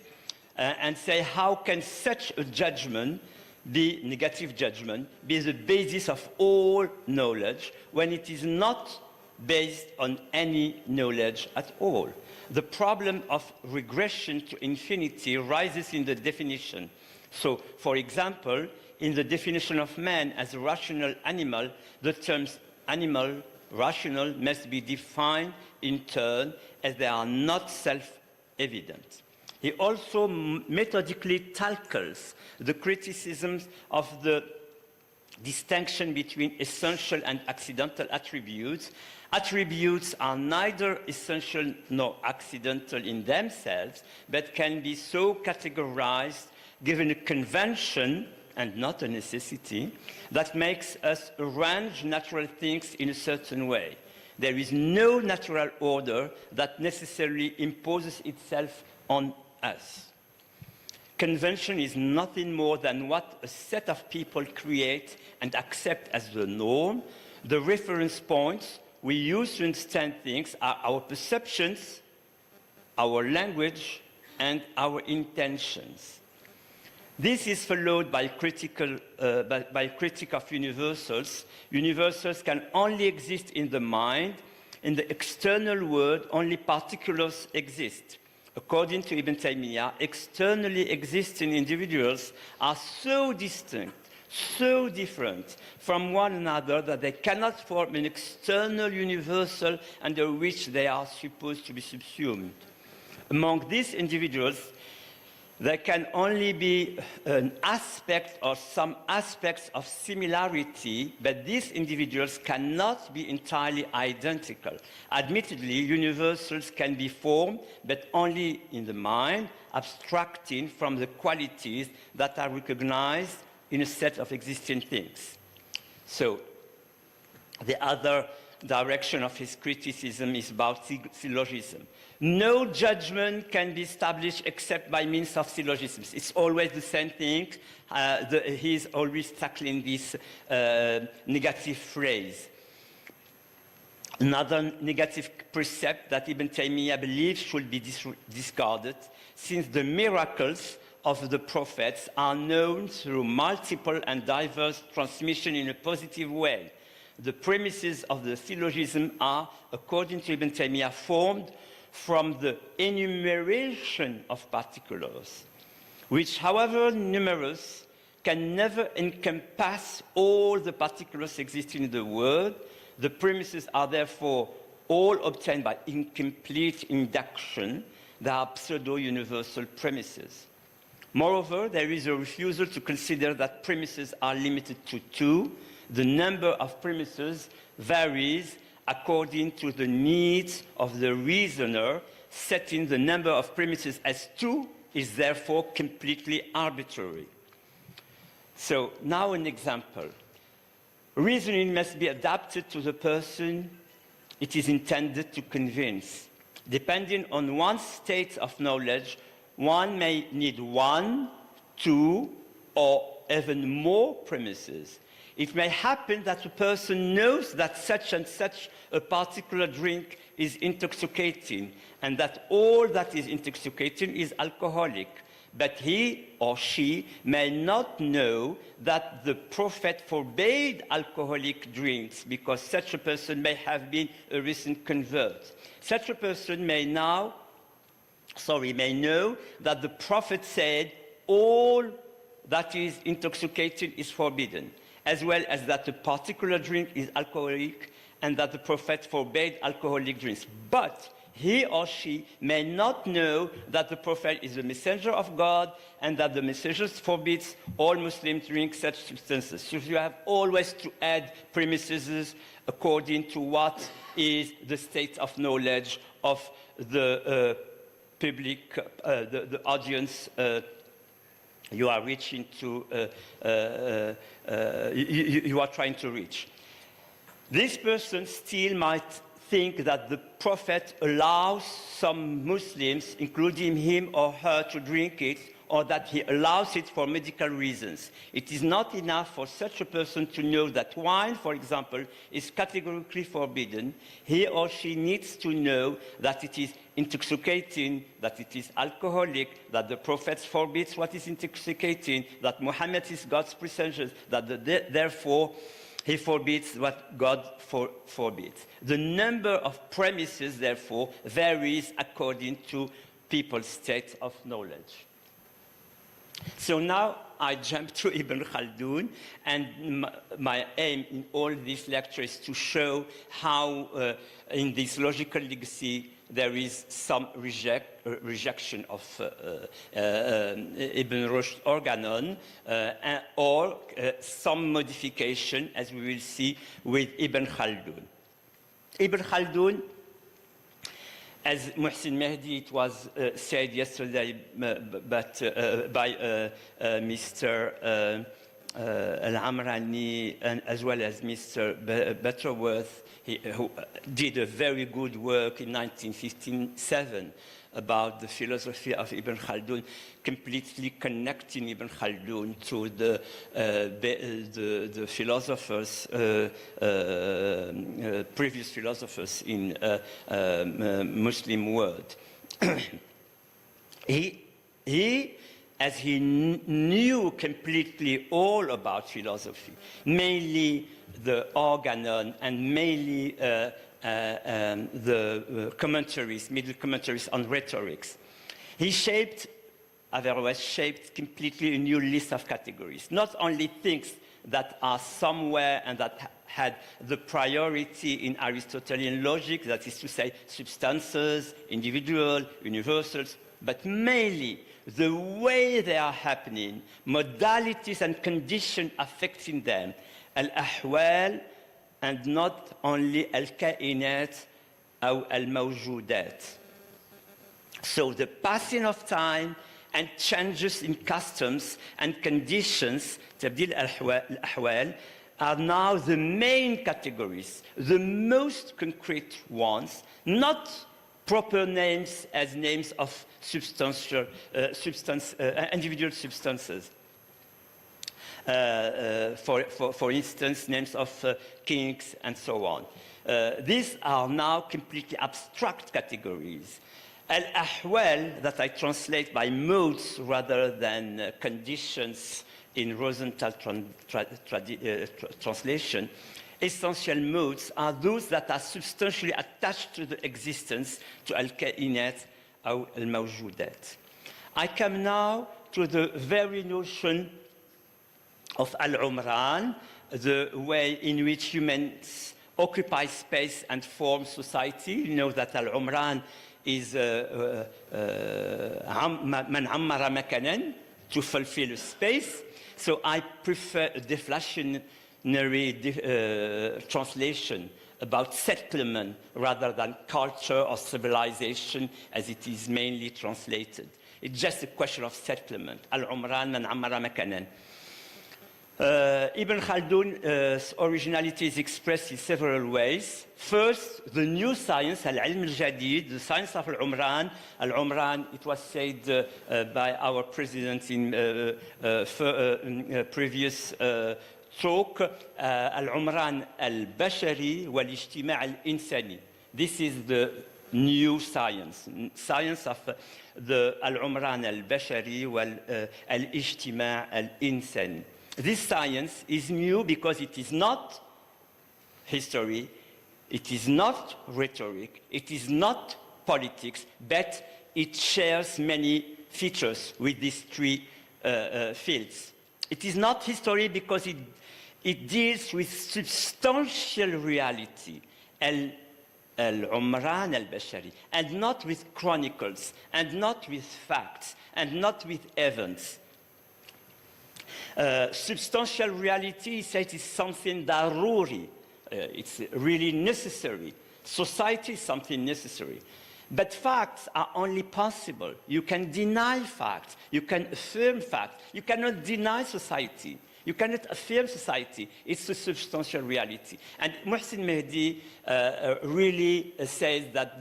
and say, how can such a judgment, negative judgment, be the basis of all knowledge when it is not based on any knowledge at all? The problem of regression to infinity rises in the definition. So, for example, in the definition of man as a rational animal, the terms animal, rational must be defined in turn as they are not self-evident. He also methodically tackles the criticisms of the distinction between essential and accidental attributes. Attributes are neither essential nor accidental in themselves, but can be so categorized given a convention and not a necessity that makes us arrange natural things in a certain way. There is no natural order that necessarily imposes itself on us. Convention is nothing more than what a set of people create and accept as the norm. The reference points we use to understand things are our perceptions, our language, and our intentions. This is followed by critique of universals. Universals can only exist in the mind. In the external world, only particulars exist. According to Ibn Taymiyyah, externally existing individuals are so distinct, so different from one another that they cannot form an external universal under which they are supposed to be subsumed. Among these individuals, there can only be an aspect or some aspects of similarity, but these individuals cannot be entirely identical. Admittedly, universals can be formed, but only in the mind, abstracting from the qualities that are recognized in a set of existing things. So, the other direction of his criticism is about syllogism. No judgment can be established except by means of syllogisms. It's always the same thing. He's always tackling this negative phrase. Another negative precept that Ibn Taymiyyah believes should be discarded, since the miracles of the prophets are known through multiple and diverse transmission in a positive way. The premises of the syllogism are, according to Ibn Taymiyyah, formed from the enumeration of particulars, which, however numerous, can never encompass all the particulars existing in the world. The premises are therefore all obtained by incomplete induction. They are pseudo-universal premises. Moreover, there is a refusal to consider that premises are limited to two. The number of premises varies according to the needs of the reasoner. Setting the number of premises as two is therefore completely arbitrary. So now an example. Reasoning must be adapted to the person it is intended to convince. Depending on one's state of knowledge, one may need one, two, or even more premises. It may happen that a person knows that such and such a particular drink is intoxicating, and that all that is intoxicating is alcoholic. But he or she may not know that the Prophet forbade alcoholic drinks, because such a person may have been a recent convert. Such a person may know that the Prophet said all that is intoxicating is forbidden, as well as that a particular drink is alcoholic and that the Prophet forbade alcoholic drinks. But he or she may not know that the Prophet is the messenger of God and that the messenger forbids all Muslims to drink such substances. So you have always to add premises according to what is the state of knowledge of the public, the audience you are reaching to, you are trying to reach. This person still might think that the Prophet allows some Muslims, including him or her, to drink it, or that he allows it for medical reasons. It is not enough for such a person to know that wine, for example, is categorically forbidden. He or she needs to know that it is intoxicating, that it is alcoholic, that the Prophet forbids what is intoxicating, that Muhammad is God's messenger, that therefore he forbids what God forbids. The number of premises, therefore, varies according to people's state of knowledge. So now I jump to Ibn Khaldun, and my aim in all these lectures is to show how in this logical legacy there is some rejection of Ibn Rushd's organon, or some modification, as we will see with Ibn Khaldun. Ibn Khaldun, as Muhsin Mehdi, it was said yesterday but by Mr. Al-Amrani, and as well as Mr. Butterworth, who did a very good work in 1957 about the philosophy of Ibn Khaldun, completely connecting Ibn Khaldun to the philosophers, previous philosophers in Muslim world. As he knew completely all about philosophy, mainly the organon and mainly the commentaries, middle commentaries on rhetorics, Averroes shaped completely a new list of categories. Not only things that are somewhere and that had the priority in Aristotelian logic, that is to say, substances, individual, universals, but mainly the way they are happening, modalities and conditions affecting them, al-ahwal, and not only al-kainat or al-mawjudat. So the passing of time and changes in customs and conditions, tabdil al-ahwal, are now the main categories, the most concrete ones, not proper names as names of individual substances. For instance, names of kings and so on. These are now completely abstract categories. Al-ahwal, that I translate by modes rather than conditions in Rosenthal translation, essential modes are those that are substantially attached to the existence, to al-kainat or al-mawjudat. I come now to the very notion of al-umran, the way in which humans occupy space and form society. You know that al-umran is man ammara makanan, to fulfill a space. So I prefer a deflationary translation about settlement rather than culture or civilization as it is mainly translated. It's just a question of settlement. Al-umran man ammara makanan. Ibn Khaldun's originality is expressed in several ways. First, the new science, al-ilm al-jadid, the science of al-umran. Al-umran, it was said by our president in previous talk, al-umran al-bashari wal-ijtima' al-insani. This is the new science, science of the al-umran al-bashari wal-ijtima' al-insani. This science is new because it is not history, it is not rhetoric, it is not politics, but it shares many features with these three fields. It is not history because it deals with substantial reality, al-umran al-bashari, and not with chronicles, and not with facts, and not with events. Substantial reality, he says, is something daruri. It's really necessary. Society is something necessary. But facts are only possible. You can deny facts. You can affirm facts. You cannot deny society. You cannot affirm society. It's a substantial reality. And Muhsin Mehdi really says that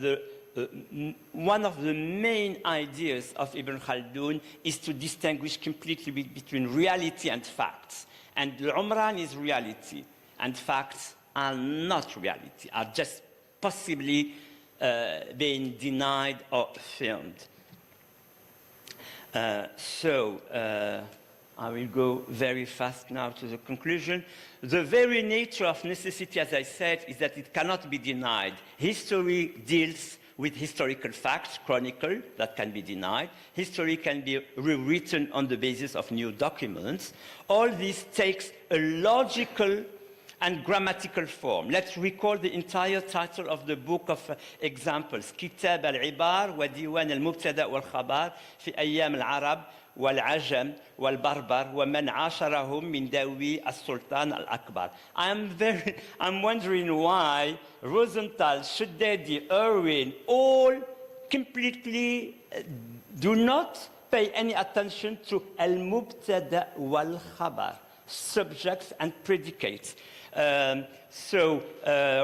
one of the main ideas of Ibn Khaldun is to distinguish completely between reality and facts. And al-umran is reality, and facts are not reality, are just possibly being denied or affirmed. I will go very fast now to the conclusion. The very nature of necessity, as I said, is that it cannot be denied. History deals with historical facts, chronicle, that can be denied. History can be rewritten on the basis of new documents. All this takes a logical and grammatical form. Let's recall the entire title of the book of examples. Kitâbu'l-Ibar wa Diwan al-Mubtada wal-Khabar fi Ayyam al-Arab wal-Ajam wal-Barbar wa man asharahum min dawi as-Sultan al-Akbar. I'm wondering why Rosenthal, Shuddadi, Irwin, all completely do not pay any attention to al-Mubtada wal-Khabar, subjects and predicates.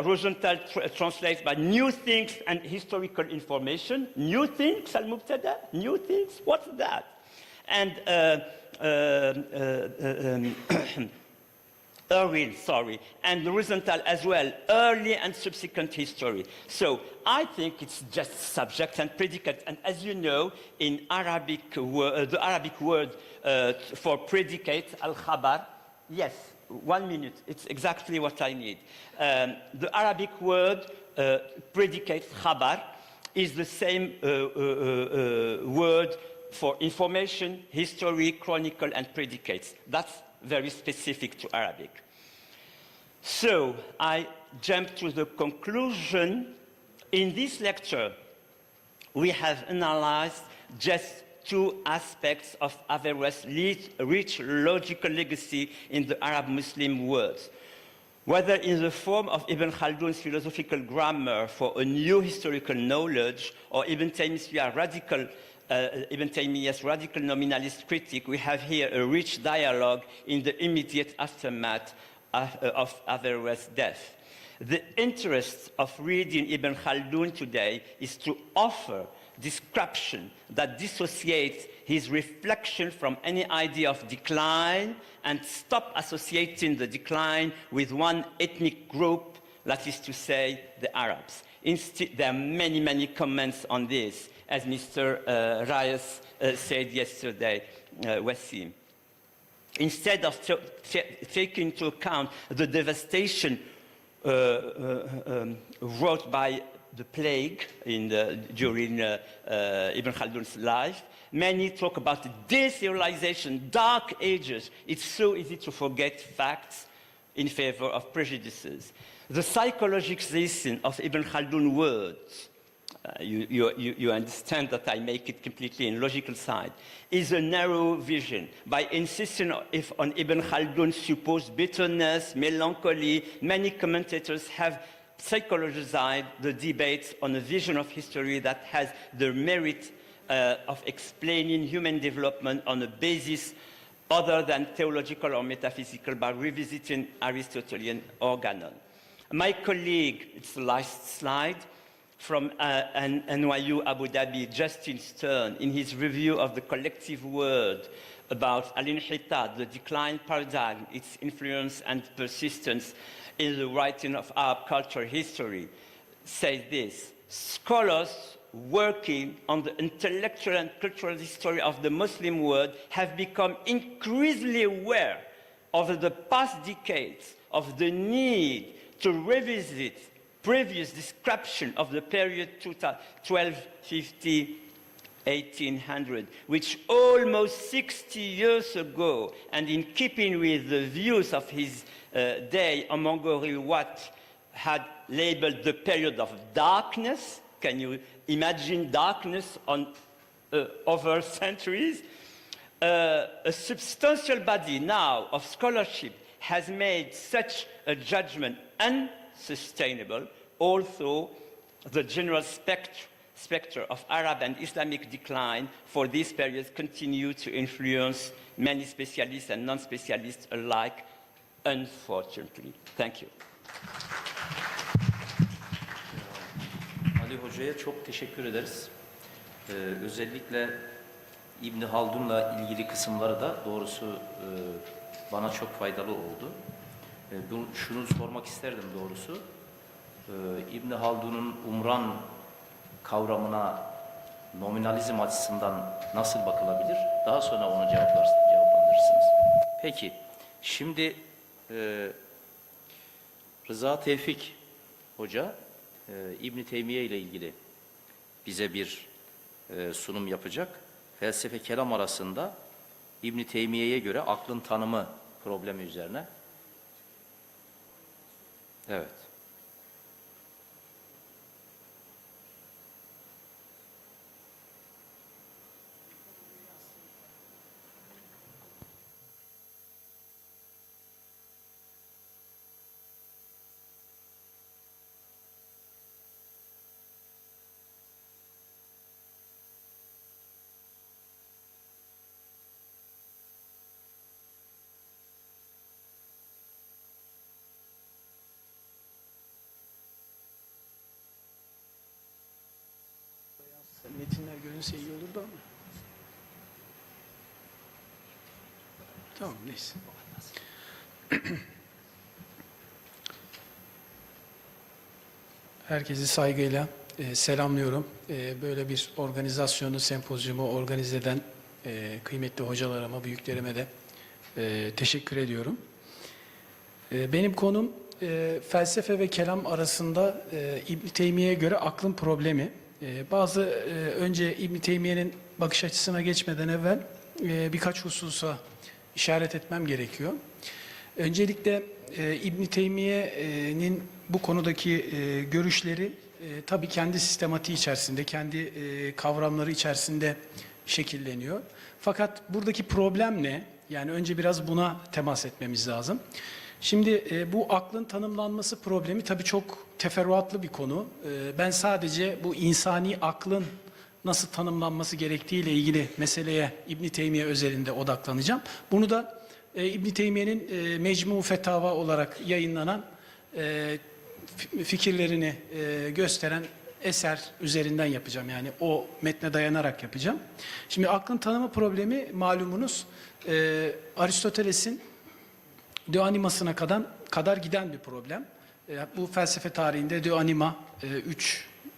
Rosenthal translates by new things and historical information. New things, al-Mubtada? New things? What's that? And Irwin, and Rosenthal as well, early and subsequent history. So I think it's just subject and predicate. And as you know, in Arabic, the Arabic word for predicate, al-khabar, yes, 1 minute, it's exactly what I need. The Arabic word predicate, khabar, is the same word for information, history, chronicle, and predicates. That's very specific to Arabic. So I jump to the conclusion. In this lecture, we have analyzed just two aspects of Averroes' rich logical legacy in the Arab-Muslim world. Whether in the form of Ibn Khaldun's philosophical grammar for a new historical knowledge, or Ibn Teymiyye's radical nominalist critique, we have here a rich dialogue in the immediate aftermath of Averroes' death. The interest of reading Ibn Khaldun today is to offer description that dissociates his reflection from any idea of decline and stop associating the decline with one ethnic group, that is to say, the Arabs. Instead, there are many, many comments on this, as Mr. Herraiz said yesterday, Wassim. Instead of taking into account the devastation wrought by the plague during Ibn Khaldun's life, many talk about de-civilization, dark ages. It's so easy to forget facts in favor of prejudices. The psychologization of Ibn Khaldun's words, you understand that I make it completely in logical side, is a narrow vision. By insisting on Ibn Khaldun's supposed bitterness, melancholy, many commentators have psychologized the debate on a vision of history that has the merit of explaining human development on a basis other than theological or metaphysical by revisiting Aristotelian organon. My colleague, it's the last slide, from NYU Abu Dhabi, Justin Stern, in his review of the collective word about al-inhitat, the decline paradigm, its influence and persistence in the writing of Arab cultural history, says this: scholars working on the intellectual and cultural history of the Muslim world have become increasingly aware over the past decades of the need to revisit previous description of the period 1250-1800, which almost 60 years ago, and in keeping with the views of his day, among what had labeled the period of darkness. Can you imagine darkness on over centuries? A substantial body now of scholarship has made such a judgment unsustainable, although the general spectre of Arab and Islamic decline for these periods continue to influence many specialists and non-specialists alike, unfortunately. Thank you. Ali Hoca'ya çok teşekkür ederiz. Özellikle İbn Haldun'la ilgili kısımları da doğrusu bana çok faydalı oldu. Şunu sormak isterdim doğrusu. İbn Haldun'un umran kavramına nominalizm açısından nasıl bakılabilir? Daha sonra onu cevaplandırırsınız. Peki, şimdi Rıza Tevfik Hoca İbn Teymiyye ile ilgili bize bir sunum yapacak. Felsefe kelam arasında İbn Teymiyye'ye göre aklın tanımı problemi üzerine. Evet. Metinler görünse iyi olurdu ama. Tamam, neyse. Herkesi saygıyla selamlıyorum. Böyle bir organizasyonu, sempozyumu organize eden kıymetli hocalarıma, büyüklerime de teşekkür ediyorum. Benim konum felsefe ve kelam arasında İbn Teymiyye'ye göre aklın problemi. Önce İbn Teymiyye'nin bakış açısına geçmeden evvel birkaç hususa işaret etmem gerekiyor. Öncelikle İbn Teymiyye'nin bu konudaki görüşleri tabii kendi sistematiği içerisinde, kendi kavramları içerisinde şekilleniyor. Fakat buradaki problem ne? Yani önce biraz buna temas etmemiz lazım. Şimdi bu aklın tanımlanması problemi tabii çok teferruatlı bir konu. Ben sadece bu insani aklın nasıl tanımlanması gerektiği ile ilgili meseleye İbn Teymiyye özelinde odaklanacağım. Bunu da İbn Teymiyye'nin Mecmu Fetava olarak yayınlanan fikirlerini gösteren eser üzerinden yapacağım. Yani o metne dayanarak yapacağım. Şimdi aklın tanımı problemi malumunuz Aristoteles'in de animasına kadar giden bir problem. Bu felsefe tarihinde de anima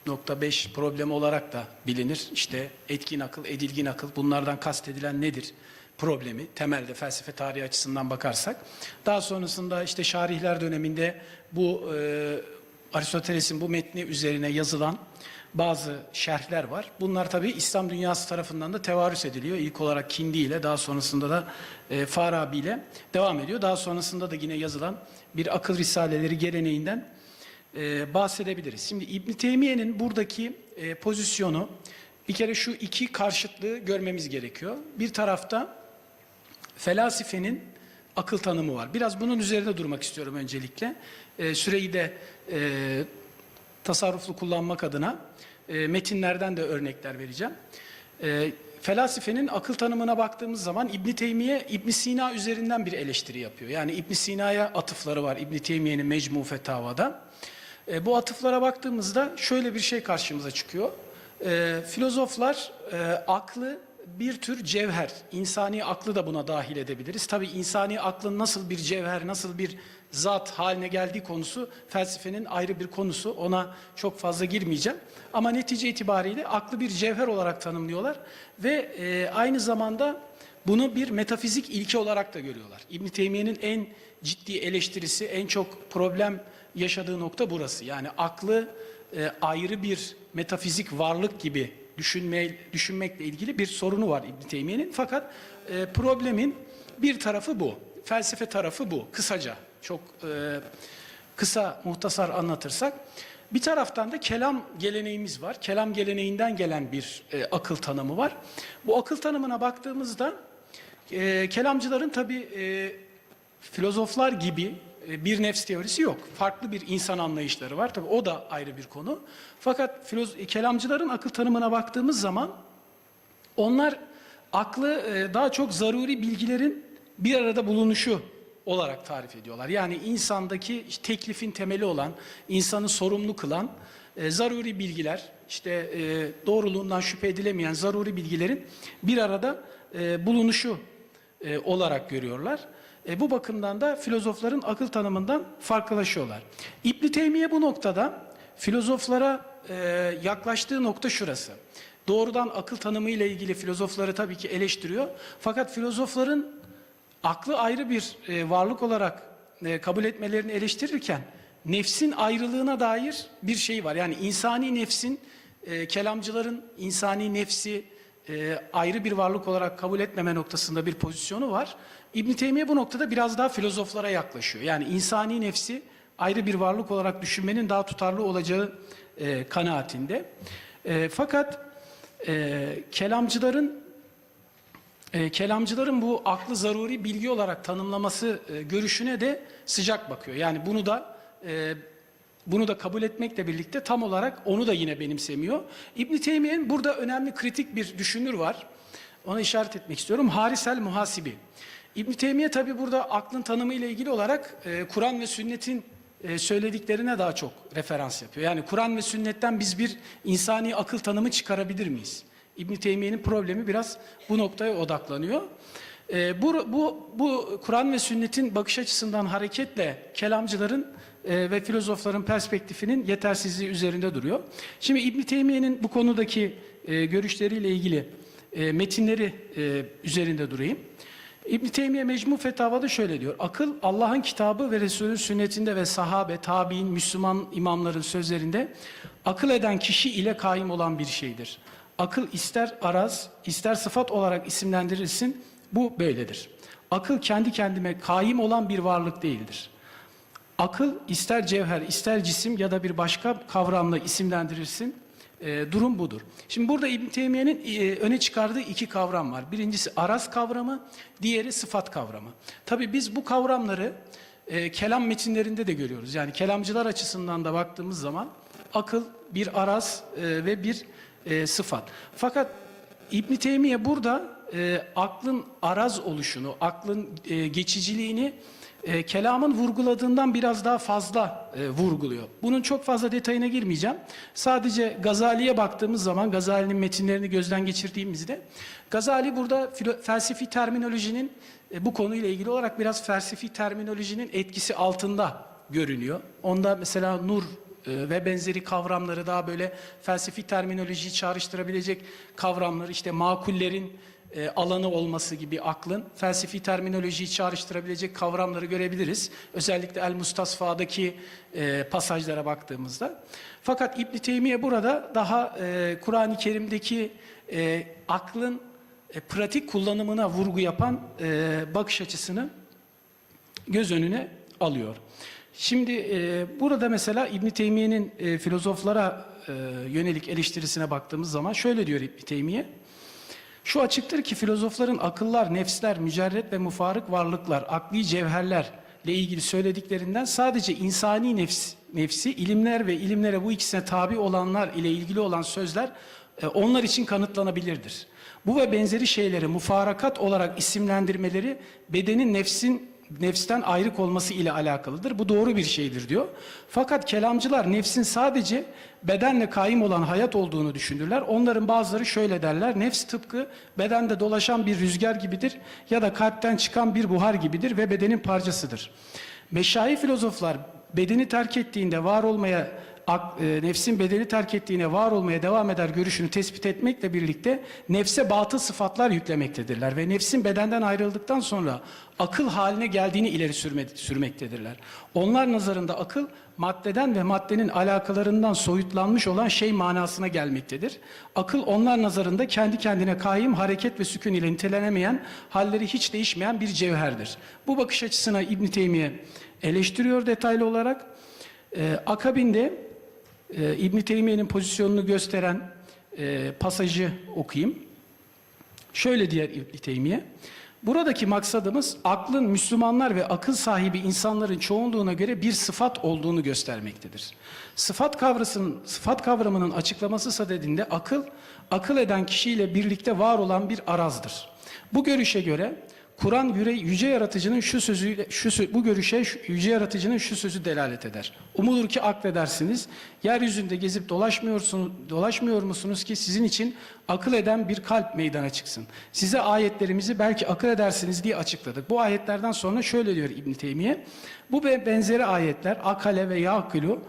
3.5 problemi olarak da bilinir. İşte etkin akıl, edilgin akıl, bunlardan kastedilen nedir problemi temelde felsefe tarihi açısından bakarsak. Daha sonrasında işte şarihler döneminde bu Aristoteles'in bu metni üzerine yazılan bazı şerhler var. Bunlar tabii İslam dünyası tarafından da tevarüs ediliyor. İlk olarak Kindi ile, daha sonrasında da Farabi ile devam ediyor. Daha sonrasında da yine yazılan bir akıl risaleleri geleneğinden bahsedebiliriz. Şimdi İbn Teymiyye'nin buradaki pozisyonu, bir kere şu iki karşıtlığı görmemiz gerekiyor. Bir tarafta felsefenin akıl tanımı var. Biraz bunun üzerinde durmak istiyorum öncelikle. Süreyi de tasarruflu kullanmak adına metinlerden de örnekler vereceğim. Felsefenin akıl tanımına baktığımız zaman İbn Teymiyye İbn Sina üzerinden bir eleştiri yapıyor. Yani İbn Sina'ya atıfları var İbn Teymiyye'nin Mecmu Fetava'da. Bu atıflara baktığımızda şöyle bir şey karşımıza çıkıyor. Filozoflar aklı bir tür cevher, insani aklı da buna dahil edebiliriz. Tabii insani aklın nasıl bir cevher, nasıl bir zat haline geldiği konusu felsefenin ayrı bir konusu. Ona çok fazla girmeyeceğim. Ama netice itibariyle aklı bir cevher olarak tanımlıyorlar ve aynı zamanda bunu bir metafizik ilke olarak da görüyorlar. İbn Teymiyye'nin en ciddi eleştirisi, en çok problem yaşadığı nokta burası. Yani aklı ayrı bir metafizik varlık gibi düşünmekle ilgili bir sorunu var İbn Teymiyye'nin. Fakat problemin bir tarafı bu. Felsefe tarafı bu. Kısaca, çok kısa, muhtasar anlatırsak. Bir taraftan da kelam geleneğimiz var. Kelam geleneğinden gelen bir akıl tanımı var. Bu akıl tanımına baktığımızda kelamcıların tabii filozoflar gibi bir nefs teorisi yok. Farklı bir insan anlayışları var. Tabii o da ayrı bir konu. Fakat kelamcıların akıl tanımına baktığımız zaman onlar aklı daha çok zaruri bilgilerin bir arada bulunuşu olarak tarif ediyorlar. Yani insandaki teklifin temeli olan, insanı sorumlu kılan zaruri bilgiler, işte doğruluğundan şüphe edilemeyen zaruri bilgilerin bir arada bulunuşu olarak görüyorlar. Bu bakımdan da filozofların akıl tanımından farklılaşıyorlar. İbn Teymiyye bu noktada filozoflara yaklaştığı nokta şurası. Doğrudan akıl tanımı ile ilgili filozofları tabii ki eleştiriyor. Fakat filozofların aklı ayrı bir varlık olarak kabul etmelerini eleştirirken nefsin ayrılığına dair bir şey var. Yani insani nefsin, kelamcıların insani nefsi ayrı bir varlık olarak kabul etmeme noktasında bir pozisyonu var. İbn Teymiyye bu noktada biraz daha filozoflara yaklaşıyor. Yani insani nefsi ayrı bir varlık olarak düşünmenin daha tutarlı olacağı kanaatinde. Fakat kelamcıların bu aklı zaruri bilgi olarak tanımlaması görüşüne de sıcak bakıyor. Yani bunu da kabul etmekle birlikte tam olarak onu da yine benimsemiyor. İbn Teymiyye'nin burada önemli kritik bir düşünür var. Ona işaret etmek istiyorum. Harraiz-el-Muhasibi. İbn Teymiyye tabii burada aklın tanımı ile ilgili olarak Kur'an ve sünnetin söylediklerine daha çok referans yapıyor. Yani Kur'an ve sünnetten biz bir insani akıl tanımı çıkarabilir miyiz? İbn Teymiyye'nin problemi biraz bu noktaya odaklanıyor. Bu Kur'an ve sünnetin bakış açısından hareketle kelamcıların ve filozofların perspektifinin yetersizliği üzerinde duruyor. Şimdi İbn Teymiyye'nin bu konudaki görüşleriyle ilgili metinleri üzerinde durayım. İbn Teymiyye Mecmu Fetava'da şöyle diyor. Akıl Allah'ın kitabı ve Resulü sünnetinde ve sahabe, tabi'in, Müslüman imamların sözlerinde akıl eden kişi ile kaim olan bir şeydir. Akıl ister araz, ister sıfat olarak isimlendirilsin, bu böyledir. Akıl kendi kendine kaim olan bir varlık değildir. Akıl ister cevher, ister cisim ya da bir başka kavramla isimlendirirsin. Durum budur. Şimdi burada İbn Teymiyye'nin öne çıkardığı iki kavram var. Birincisi araz kavramı, diğeri sıfat kavramı. Tabii biz bu kavramları kelam metinlerinde de görüyoruz. Yani kelamcılar açısından da baktığımız zaman akıl bir araz ve bir sıfat. Fakat İbn Teymiyye burada aklın araz oluşunu, aklın geçiciliğini kelamın vurguladığından biraz daha fazla vurguluyor. Bunun çok fazla detayına girmeyeceğim. Sadece Gazali'ye baktığımız zaman, Gazali'nin metinlerini gözden geçirdiğimizde, Gazali burada felsefi terminolojinin, bu konuyla ilgili olarak biraz felsefi terminolojinin etkisi altında görünüyor. Onda mesela nur ve benzeri kavramları daha böyle felsefi terminolojiyi çağrıştırabilecek kavramları, işte makullerin alanı olması gibi aklın felsefi terminolojiyi çağrıştırabilecek kavramları görebiliriz. Özellikle El-Mustasfa'daki pasajlara baktığımızda. Fakat İbn Teymiyye burada daha Kur'an-ı Kerim'deki aklın pratik kullanımına vurgu yapan bakış açısını göz önüne alıyor. Şimdi burada mesela İbn Teymiyye'nin filozoflara yönelik eleştirisine baktığımız zaman şöyle diyor İbn Teymiyye. Şu açıktır ki filozofların akıllar, nefsler, mücerret ve mufarık varlıklar, akli cevherlerle ilgili söylediklerinden sadece insani nefsi, ilimler ve ilimlere bu ikisine tabi olanlar ile ilgili olan sözler onlar için kanıtlanabilirdir. Bu ve benzeri şeyleri mufarakat olarak isimlendirmeleri bedenin nefsten ayrık olması ile alakalıdır. Bu doğru bir şeydir diyor. Fakat kelamcılar nefsin sadece bedenle kaim olan hayat olduğunu düşünürler. Onların bazıları şöyle derler: nefs tıpkı bedende dolaşan bir rüzgar gibidir ya da kalpten çıkan bir buhar gibidir ve bedenin parçasıdır. Meşayi filozoflar bedeni terk ettiğinde var olmaya, nefsin bedeni terk ettiğine var olmaya devam eder görüşünü tespit etmekle birlikte nefse batıl sıfatlar yüklemektedirler ve nefsin bedenden ayrıldıktan sonra akıl haline geldiğini ileri sürmektedirler. Onlar nazarında akıl maddeden ve maddenin alakalarından soyutlanmış olan şey manasına gelmektedir. Akıl onlar nazarında kendi kendine kaim, hareket ve sükun ile nitelenemeyen, halleri hiç değişmeyen bir cevherdir. Bu bakış açısına İbn Teymiyye eleştiriyor detaylı olarak. Akabinde İbn Teymiyye'nin pozisyonunu gösteren pasajı okuyayım. Şöyle diyor İbn Teymiyye: buradaki maksadımız aklın Müslümanlar ve akıl sahibi insanların çoğunluğuna göre bir sıfat olduğunu göstermektedir. Sıfat kavramının açıklaması sadedinde akıl eden kişiyle birlikte var olan bir arazdır. Bu görüşe göre Kur'an yüce yaratıcının bu görüşe yüce yaratıcının şu sözü delalet eder: umudur ki akledersiniz, yeryüzünde gezip dolaşmıyor musunuz ki sizin için akıl eden bir kalp meydana çıksın. Size ayetlerimizi belki akıl edersiniz diye açıkladık. Bu ayetlerden sonra şöyle diyor İbn Teymiyye: bu ve benzeri ayetler akale ve yakilu,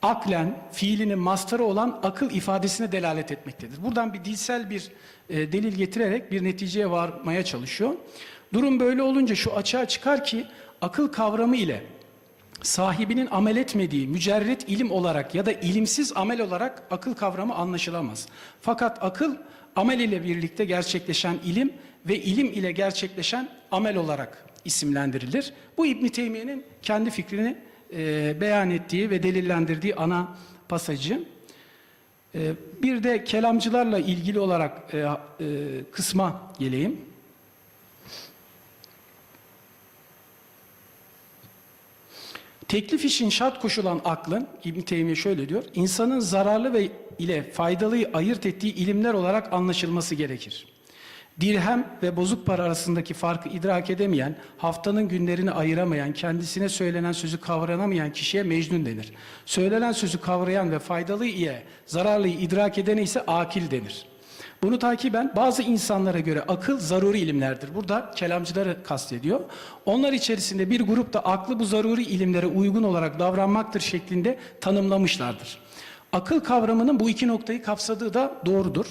aklen fiilinin mastarı olan akıl ifadesine delalet etmektedir. Buradan bir dilsel bir delil getirerek bir neticeye varmaya çalışıyor. Durum böyle olunca şu açığa çıkar ki akıl kavramı ile sahibinin amel etmediği mücerret ilim olarak ya da ilimsiz amel olarak akıl kavramı anlaşılamaz. Fakat akıl amel ile birlikte gerçekleşen ilim ve ilim ile gerçekleşen amel olarak isimlendirilir. Bu İbn Teymiyye'nin kendi fikrini beyan ettiği ve delillendirdiği ana pasajı. Bir de kelamcılarla ilgili olarak kısma geleyim. Teklif için şart koşulan aklın, İbn Teymiyye şöyle diyor: insanın zararlı ve ile faydalıyı ayırt ettiği ilimler olarak anlaşılması gerekir. Dirhem ve bozuk para arasındaki farkı idrak edemeyen, haftanın günlerini ayıramayan, kendisine söylenen sözü kavranamayan kişiye mecnun denir. Söylenen sözü kavrayan ve faydalı ile zararlıyı idrak edene ise akil denir. Bunu takiben bazı insanlara göre akıl zaruri ilimlerdir. Burada kelamcıları kastediyor. Onlar içerisinde bir grup da aklı bu zaruri ilimlere uygun olarak davranmaktır şeklinde tanımlamışlardır. Akıl kavramının bu iki noktayı kapsadığı da doğrudur.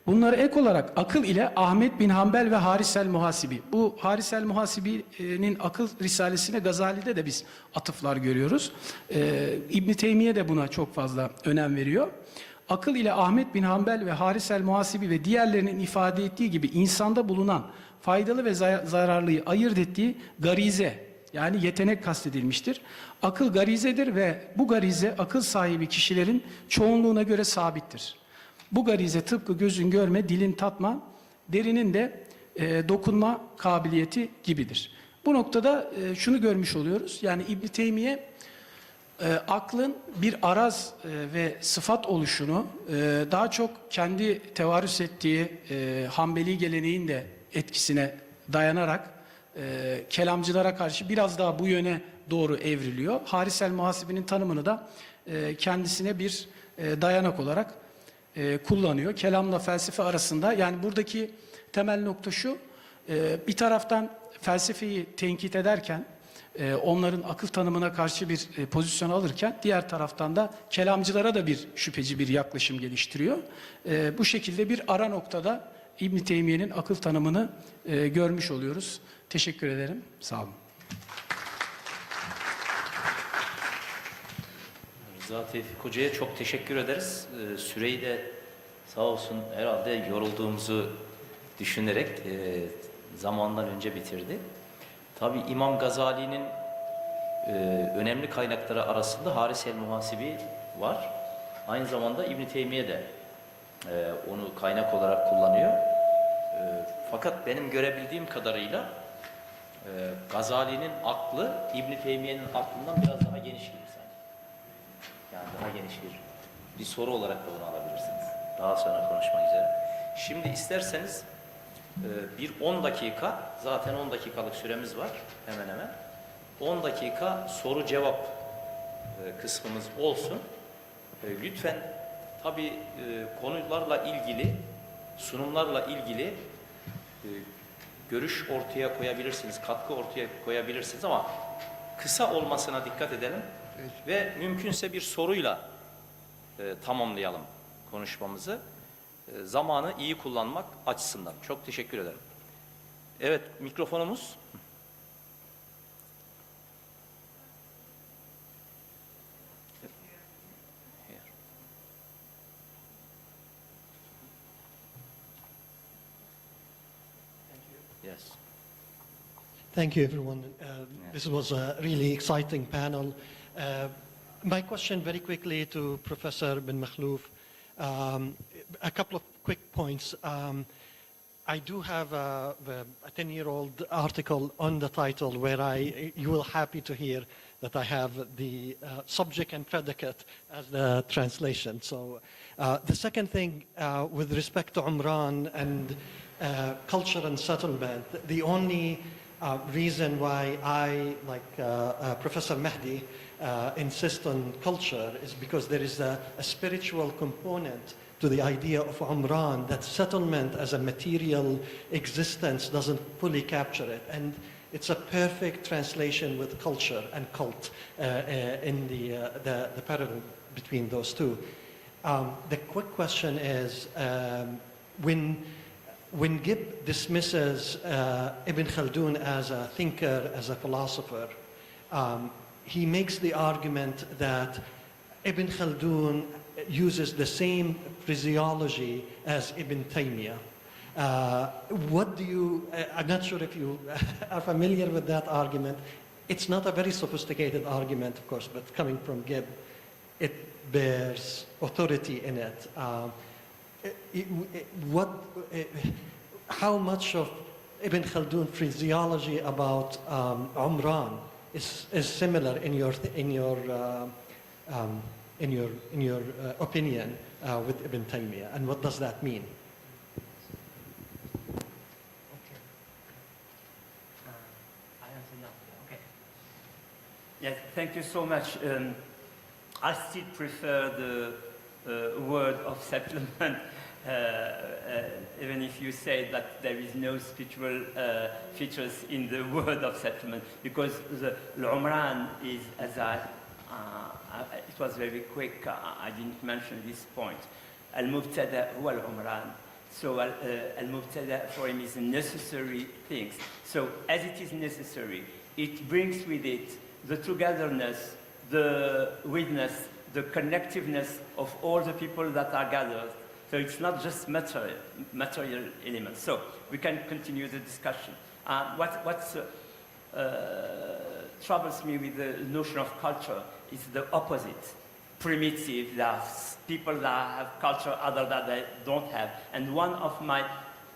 Bunlara ek olarak akıl ile Ahmet bin Hanbel ve Haris-el-Muhasibi. Bu Haris-el-Muhasibi'nin akıl risalesine Gazali'de de biz atıflar görüyoruz. İbn Teymiyye de buna çok fazla önem veriyor. akıl ile Ahmet bin Hanbel ve Haris-el-Muhasibi ve diğerlerinin ifade ettiği gibi insanda bulunan faydalı ve zararlıyı ayırt ettiği garize, yani yetenek kastedilmiştir. Akıl garizedir ve bu garize akıl sahibi kişilerin çoğunluğuna göre sabittir. Bu garize tıpkı gözün görme, dilin tatma, derinin de dokunma kabiliyeti gibidir. Bu noktada şunu görmüş oluyoruz. Yani İbn Teymiyye aklın bir araz ve sıfat oluşunu daha çok kendi tevarüs ettiği Hanbeli geleneğin de etkisine dayanarak kelamcılara karşı biraz daha bu yöne doğru evriliyor. Haris-el-Muhasibi'nin tanımını da kendisine bir dayanak olarak kullanıyor. Kelamla felsefe arasında, yani buradaki temel nokta şu: bir taraftan felsefeyi tenkit ederken, onların akıl tanımına karşı bir pozisyon alırken, diğer taraftan da kelamcılara da bir şüpheci bir yaklaşım geliştiriyor. Bu şekilde bir ara noktada İbn Teymiyye'nin akıl tanımını görmüş oluyoruz. Teşekkür ederim. Sağ olun. Rıza Tevfik Hoca'ya çok teşekkür ederiz. Süreyi de sağ olsun herhalde yorulduğumuzu düşünerek zamandan önce bitirdi. Tabi İmam Gazali'nin önemli kaynakları arasında Haris-el-Muhasibi var. Aynı zamanda İbn Teymiyye de onu kaynak olarak kullanıyor. Fakat benim görebildiğim kadarıyla Gazali'nin aklı İbn Teymiyye'nin aklından biraz daha geniş gibi sanki. Yani daha geniş bir soru olarak da onu alabilirsiniz. Daha sonra konuşmak üzere. Şimdi isterseniz bir 10 dakika, zaten 10 dakikalık süremiz var hemen hemen. 10 dakika soru cevap kısmımız olsun. Lütfen tabii konularla ilgili, sunumlarla ilgili görüş ortaya koyabilirsiniz, katkı ortaya koyabilirsiniz ama kısa olmasına dikkat edelim ve mümkünse bir soruyla tamamlayalım konuşmamızı. Zamanı iyi kullanmak açısından. Çok teşekkür ederim. Evet, mikrofonumuz. Yes. Thank you, everyone. This was a really exciting panel. My question very quickly to Professor bin Makhlouf. A couple of quick points. I do have a 10-year-old article on the title where you will happy to hear that I have the subject and predicate as the translation. So the second thing, with respect to Umran and culture and settlement, the only reason why I, like Professor Mahdi, insist on culture is because there is a spiritual component to the idea of Umran, that settlement as a material existence doesn't fully capture it. And it's a perfect translation with culture and cult in the parallel between those two. The quick question is, when Gibb dismisses Ibn Khaldun as a thinker, as a philosopher, he makes the argument that Ibn Khaldun uses the same phraseology as Ibn Taymiyyah. What do you, I'm not sure if you are familiar with that argument. It's not a very sophisticated argument, of course, but coming from Gibb, it bears authority in it. How much of Ibn Khaldun phraseology about Umran is similar in your opinion with Ibn Taymiyyah, and what does that mean? Yes, thank you so much. I still prefer the word of settlement, even if you say that there is no spiritual features in the word of settlement, because the Umran is, as it was very quick, I didn't mention this point. Al-Mubtada huwa al-Umran. So Al-Mubtada for him is a necessary thing. So as it is necessary, it brings with it the togetherness, the witness the connectiveness of all the people that are gathered. So it's not just material elements. So we can continue the discussion. What troubles me with the notion of culture is the opposite. Primitive, there are people that have culture other that they don't have. And one of my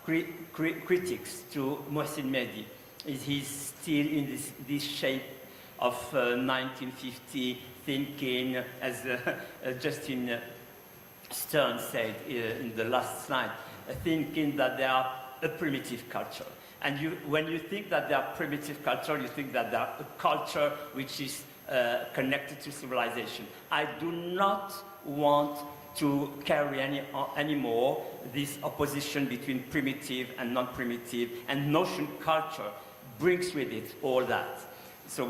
critics to Mohsin Mehdi is he's still in this shape of 1950 thinking, as Justin Stern said in the last slide, thinking that they are a primitive culture. And when you think that they are primitive culture, you think that they are a culture which is connected to civilization. I do not want to carry anymore this opposition between primitive and non-primitive, and notion culture brings with it all that. So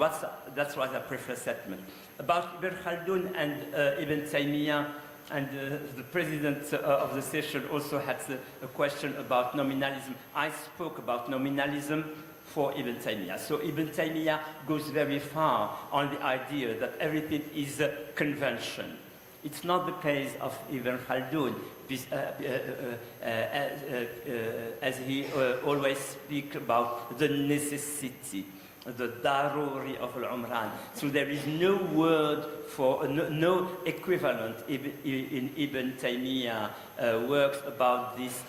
that's what I prefer statement. About Ibn Khaldun and Ibn Taymiyyah, and the president of the session also had a question about nominalism. I spoke about nominalism for Ibn Taymiyyah. So Ibn Taymiyyah goes very far on the idea that everything is a convention. It's not the case of Ibn Khaldun, as he always speaks about the necessity, the daruri of al-umran. So there is no word for, no equivalent in Ibn Taymiyyah works about this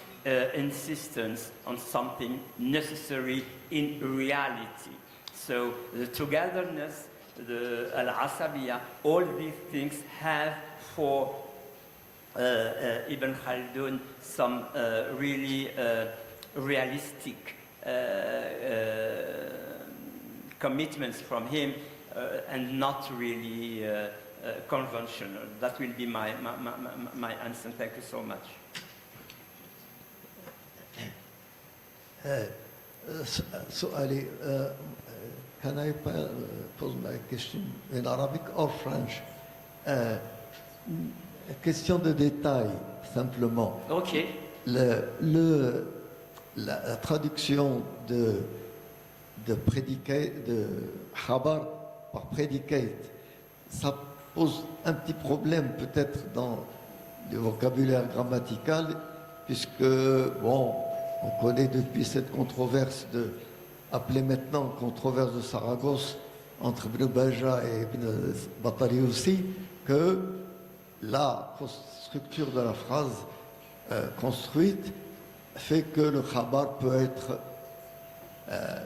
insistence on something necessary in reality. So the togetherness, the al-asabiyah, all these things have for Ibn Khaldun some really realistic commitments from him and not really conventional. That will be my answer. Thank you so much. سؤالي can I pose my question in Arabic or French? Question de détail, simplement. Ok. La traduction de khabar par predicate, ça pose un petit problème peut-être dans le vocabulaire grammatical, puisque, bon, on connaît depuis cette controverse appelée maintenant controverse de Saragosse entre Ibn Baja et Ibn Battali aussi, que la structure de la phrase construite fait que le khabar peut être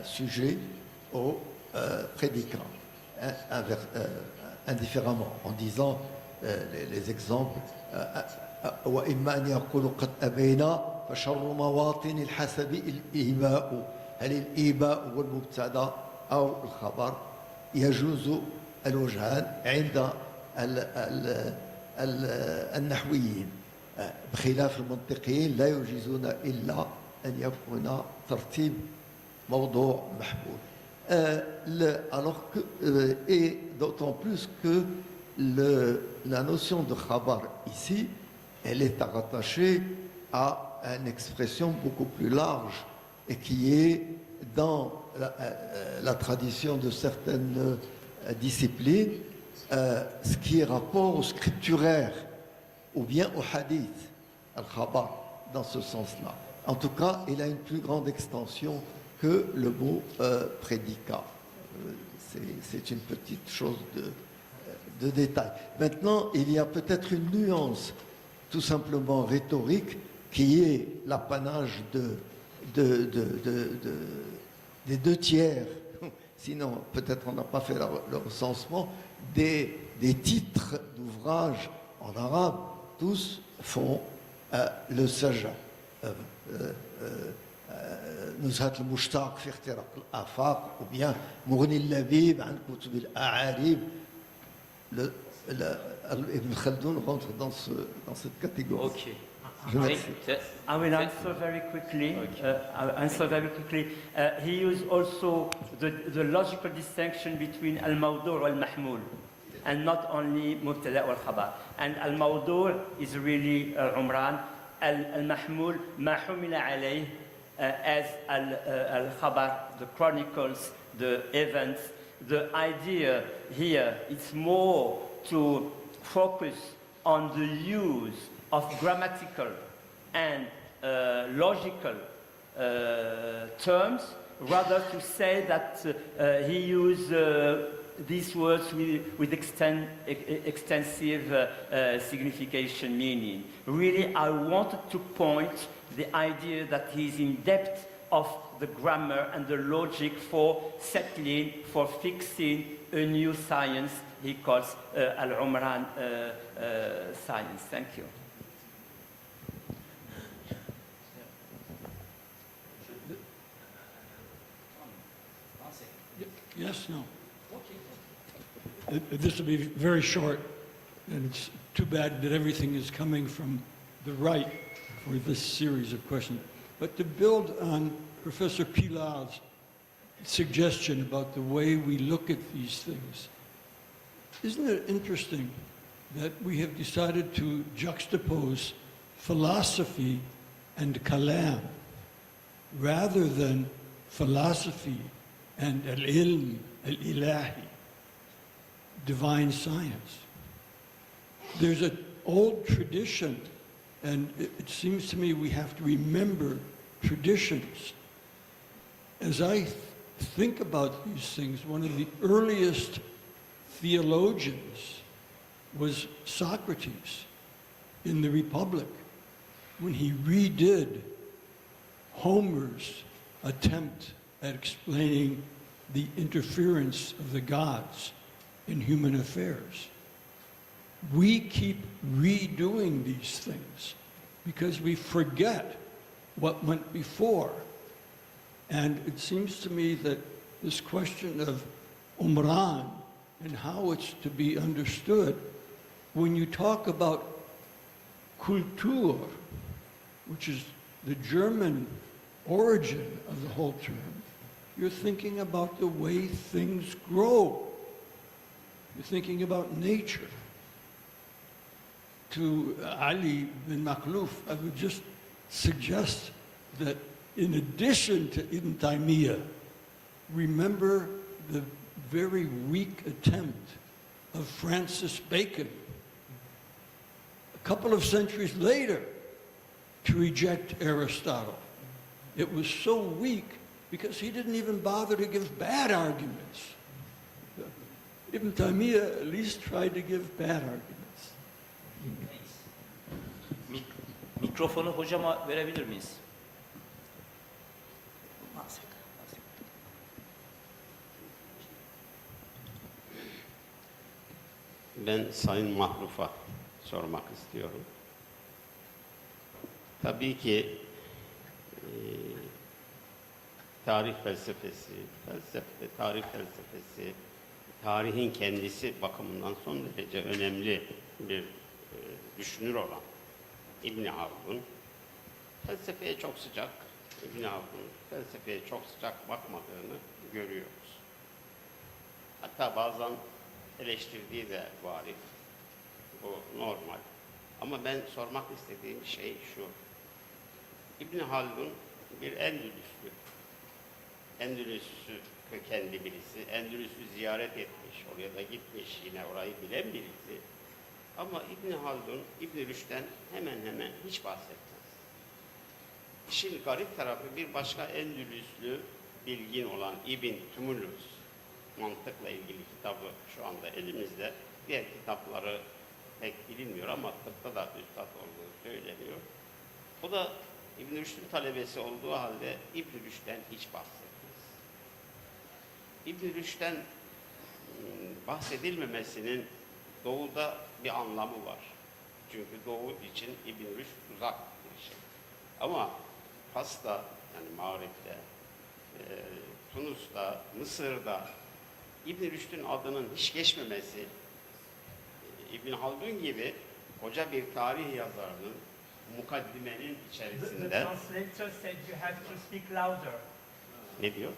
sujet au prédicant, indifféremment, en disant les exemples وإما أن يقولوا قد أبينا فشر مواطن الحسب الإيباء هل الإيباء هو المبتدأ أو الخبر يجوز الوجهان عند النحويين بخلاف المنطقيين لا يجيزون إلا أن يكون ترتيب موضوع محمول alors que et d'autant plus que la notion de khabar ici elle est rattachée à une expression beaucoup plus large et qui est dans la tradition de certaines disciplines, ce qui est rapport au scripturaire ou bien au hadith, al-khabar, dans ce sens-là. En tout cas, il a une plus grande extension que le mot prédicat. C'est une petite chose de détail. Maintenant, il y a peut-être une nuance tout simplement rhétorique qui est l'apanage des deux tiers, sinon peut-être on n'a pas fait le recensement, des titres d'ouvrages en arabe, tous font le saja. نزهة المشتاق في اختراق الآفاق ou bien مغني اللبيب عن كتب الأعاريب. Ibn Khaldun rentre dans cette catégorie. Okay. I will answer very quickly. Okay. He used also the logical distinction between al-mawdu' wal-mahmul, and not only mubtada' wal-khabar. And al-mawdu' is really umran. Al-mahmul ma humila alayh, as al-khabar, the chronicles, the events. The idea here is more to focus on the use of grammatical and logical terms, rather to say that he used these words with extensive signification meaning. Really, I wanted to point the idea that he is in depth of the grammar and the logic for settling, for fixing a new science he calls Al-Umran science. Thank you. Yes, no. This will be very short, and it's too bad that everything is coming from the right for this series of questions. But to build on Professor Pilar's suggestion about the way we look at these things, isn't it interesting that we have decided to juxtapose philosophy and Kelam rather than philosophy and al-ilm, al-ilahi, divine science? There's an old tradition, and it seems to me we have to remember traditions. As I think about these things, one of the earliest theologians was Socrates in the Republic, when he redid Homer's attempt at explaining the interference of the gods in human affairs. We keep redoing these things because we forget what went before. And it seems to me that this question of Umran and how it's to be understood, when you talk about Kultur, which is the German origin of the whole term, you're thinking about the way things grow. You're thinking about nature. To Ali bin Makhlouf, I would just suggest that in addition to Ibn Teymiyye'ye, remember the very weak attempt of Francis Bacon, a couple of centuries later, to reject Aristotle. It was so weak because he didn't even bother to give bad arguments. Ibn Teymiyye at least tried to give bad arguments. Mikrofonu hocama verebilir miyiz? Ben Sayın Mahluf'a sormak istiyorum. Tabii ki tarih felsefesi, tarih felsefesi, tarihin kendisi bakımından son derece önemli bir düşünür olan İbn Haldun felsefeye çok sıcak, İbn Haldun felsefeye çok sıcak bakmadığını görüyoruz. Hatta bazen eleştirdiği de var. Bu normal. Ama ben sormak istediğim şey şu. İbn Haldun bir Endülüslü. Endülüs'ü kökenli birisi. Endülüs'ü ziyaret etmiş, oraya da gitmiş, yine orayı bilen birisi. Ama İbn Haldun, İbn Rüşd'den hemen hemen hiç bahsetmez. İşin garip tarafı bir başka Endülüslü bilgin olan İbn Tumulus, mantıkla ilgili kitabı şu anda elimizde. Diğer kitapları pek bilinmiyor ama tıpta da üstad olduğu söyleniyor. O da İbn Rüşd'ün talebesi olduğu halde İbn Rüşd'den hiç bahsetmez. İbn Rüşd'den bahsedilmemesinin Doğu'da bir anlamı var. Çünkü Doğu için İbn Rüşd uzak bir şey. Ama Fas'ta, yani Mağrib'de, Tunus'ta, Mısır'da İbn Rüşd'ün adının hiç geçmemesi, İbn Haldun gibi koca bir tarih yazarının mukaddimenin içerisinde... The translator said you have to speak louder. Ne diyor?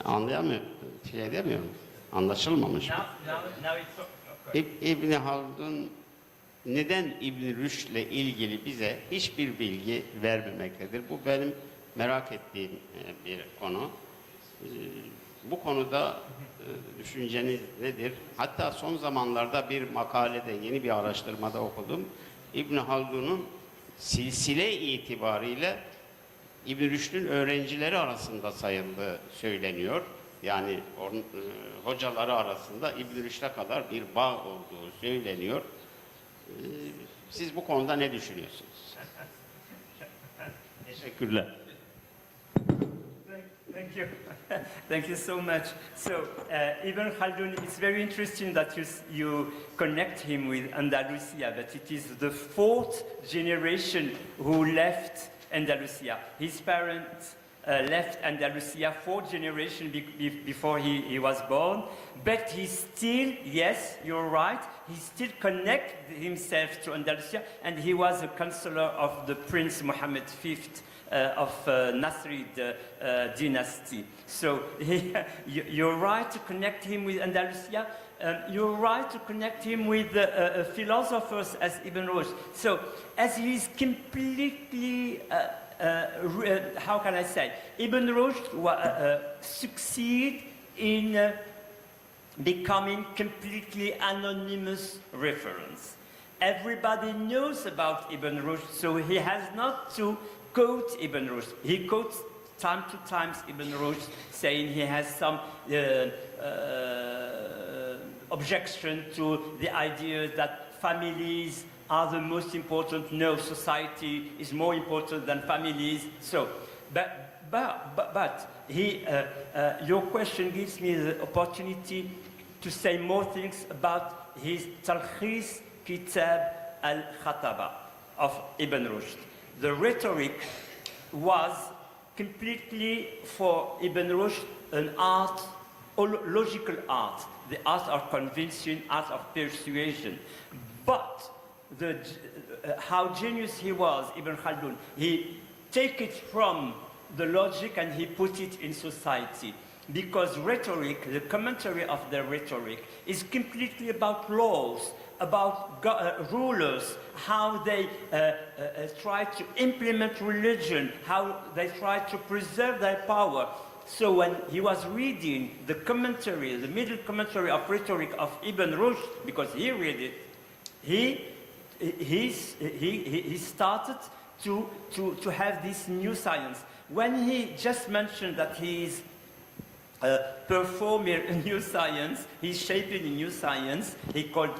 Anlayamıyorum. Şey demiyorum. Anlaşılmamış. İbn Haldun neden İbn Rüşd'le ilgili bize hiçbir bilgi vermemektedir? Bu benim merak ettiğim bir konu. Bu konuda düşünceniz nedir? Hatta son zamanlarda bir makalede, yeni bir araştırmada okudum. İbn Haldun'un silsile itibariyle İbn Rüşd'ün öğrencileri arasında sayıldığı söyleniyor. Yani hocaları arasında İbn Rüşd'e kadar bir bağ olduğu söyleniyor. Siz bu konuda ne düşünüyorsunuz? Teşekkürler. Thank you. Thank you so much. So, Ibn Khaldun, it's very interesting that you connect him with Andalusia, but it is the fourth generation who left Andalusia. His parents left Andalusia 4 generations before he was born, but he still, yes, you're right, he still connects himself to Andalusia, and he was a counselor of the Prince Muhammad V of Nasrid dynasty. So you're right to connect him with Andalusia. You're right to connect him with philosophers as Ibn Rushd. So as he is completely, how can I say, Ibn Rushd succeed in becoming completely anonymous reference. Everybody knows about Ibn Rushd, so he has not to quote Ibn Rushd. He quotes time to time Ibn Rushd, saying he has some objection to the idea that families are the most important. No, society is more important than families. So, but he, your question gives me the opportunity to say more things about his Talkhis Kitâbu'l-Khataba of Ibn Rushd. The rhetoric was completely for Ibn Rushd an art, logical art, the art of convincing, art of persuasion. But how genius he was, Ibn Khaldun, he take it from the logic and he put it in society. Because rhetoric, the commentary of the rhetoric, is completely about laws, about rulers, how they try to implement religion, how they try to preserve their power. So when he was reading the commentary, the middle commentary of rhetoric of Ibn Rushd, because he read it, he started to have this new science. When he just mentioned that he is performing a new science, he's shaping a new science, he called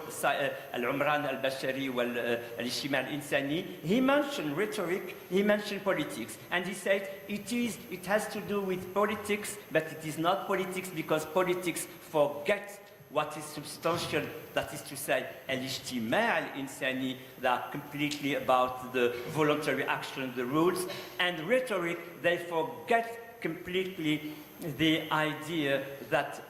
Al-Umran al-Bashari wal-Ijtima al-Insani. He mentioned rhetoric, he mentioned politics, and he said it has to do with politics, but it is not politics because politics forgets what is substantial, that is to say, Al-Ijtima al-Insani, that are completely about the voluntary action, the rules, and rhetoric, they forget completely the idea that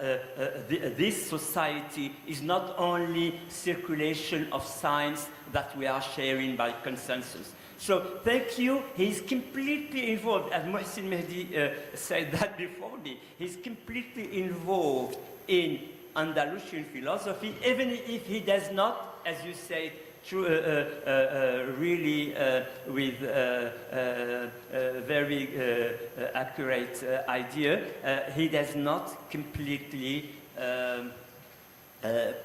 this society is not only circulation of science that we are sharing by consensus. So thank you. He's completely involved, as Muhsin Mehdi said that before me, he's completely involved in Andalusian philosophy, even if he does not, as you say, really with very accurate idea, he does not completely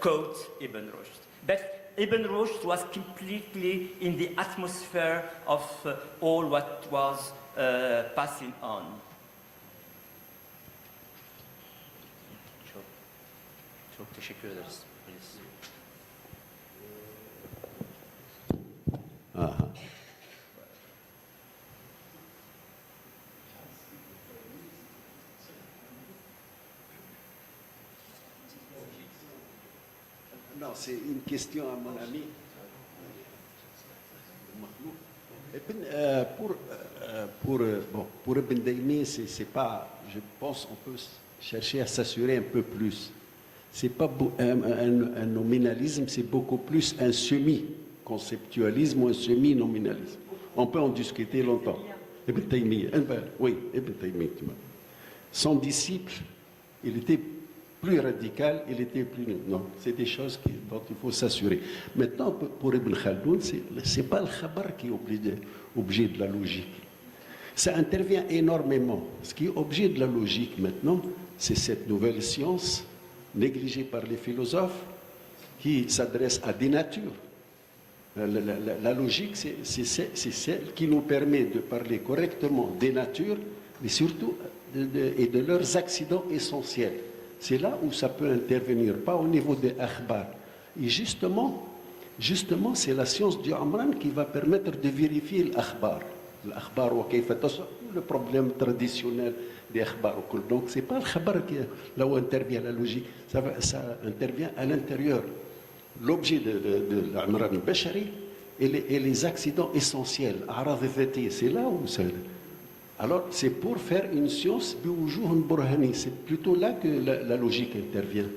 quote Ibn Rushd. But Ibn Rushd was completely in the atmosphere of all what was passing on. Çok teşekkür ederiz. Aha. Non, c'est une question à mon ami. Pour Ibn Taymiyyah, c'est pas, je pense, on peut chercher à s'assurer un peu plus. C'est pas un nominalisme, c'est beaucoup plus un semi-conceptualisme ou un semi-nominalisme. On peut en discuter longtemps. Ibn Taymiyyah, oui, Ibn Taymiyyah. Son disciple, il était plus radical, il était plus... Non, c'est des choses dont il faut s'assurer. Maintenant, pour Ibn Khaldun, c'est pas le khabar qui est obligé de la logique. Ça intervient énormément. Ce qui est objet de la logique maintenant, c'est cette nouvelle science négligée par les philosophes qui s'adresse à des natures. La logique, c'est celle qui nous permet de parler correctement des natures, mais surtout et de leurs accidents essentiels. C'est là où ça peut intervenir, pas au niveau des akhbar. Et justement, c'est la science du Amran qui va permettre de vérifier l'akhbar. L'akhbar wa kayfa tasar, le problème traditionnel des akhbar. Donc, c'est pas l'akhbar là où intervient la logique, ça intervient à l'intérieur. L'objet de l'Amran al-Bashari et les accidents essentiels, c'est là où ça. Alors, c'est pour faire une science biwujuh burhani, c'est plutôt là que la logique intervient.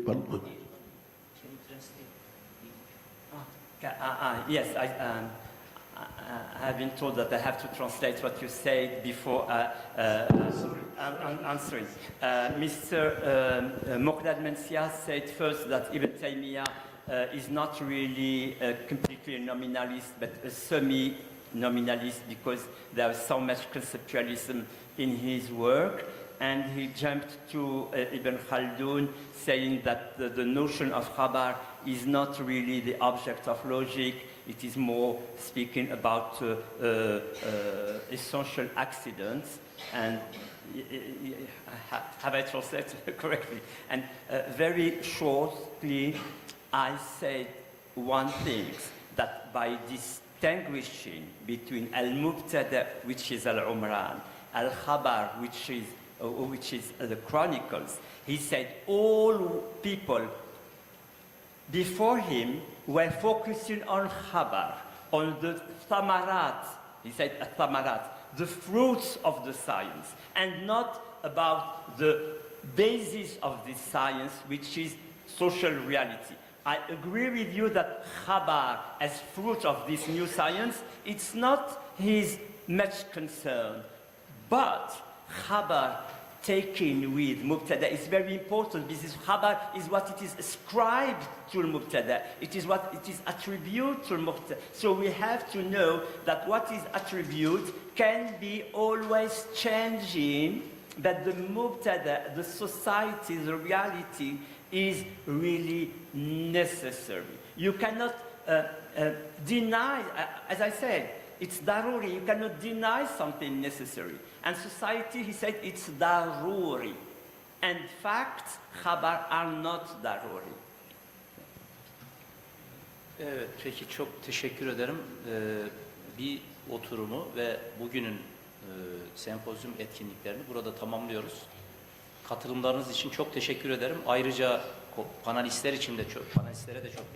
Pardon. Yes, I have been told that I have to translate what you said before answering. Mr. Muqdad Mensia said first that Ibn Taymiyyah is not really completely a nominalist, but a semi-nominalist because there is so much conceptualism in his work. And he jumped to Ibn Khaldun, saying that the notion of khabar is not really the object of logic. It is more speaking about essential accidents. And have I translated correctly? And very shortly, I said one thing, that by distinguishing between al-mubtada, which is al-umran, al-khabar, which is the Chronicles, he said all people before him were focusing on khabar, on the thamarat, he said thamarat, the fruits of the science, and not about the basis of this science, which is social reality. I agree with you that khabar, as fruit of this new science, it's not his much concern, but khabar taken with mubtada is very important because khabar is what it is ascribed to mubtada. It is what it is attributed to mubtada. So we have to know that what is attribute can be always changing, that the mubtada, the society, the reality is really necessary. You cannot deny, as I said, it's daruri. You cannot deny something necessary. And society, he said, it's daruri. And facts, khabar, are not daruri. Evet, peki çok teşekkür ederim. Bir oturumu ve bugünün sempozyum etkinliklerini burada tamamlıyoruz. Katılımlarınız için çok teşekkür ederim. Ayrıca panelistlere de çok teşekkür ederim.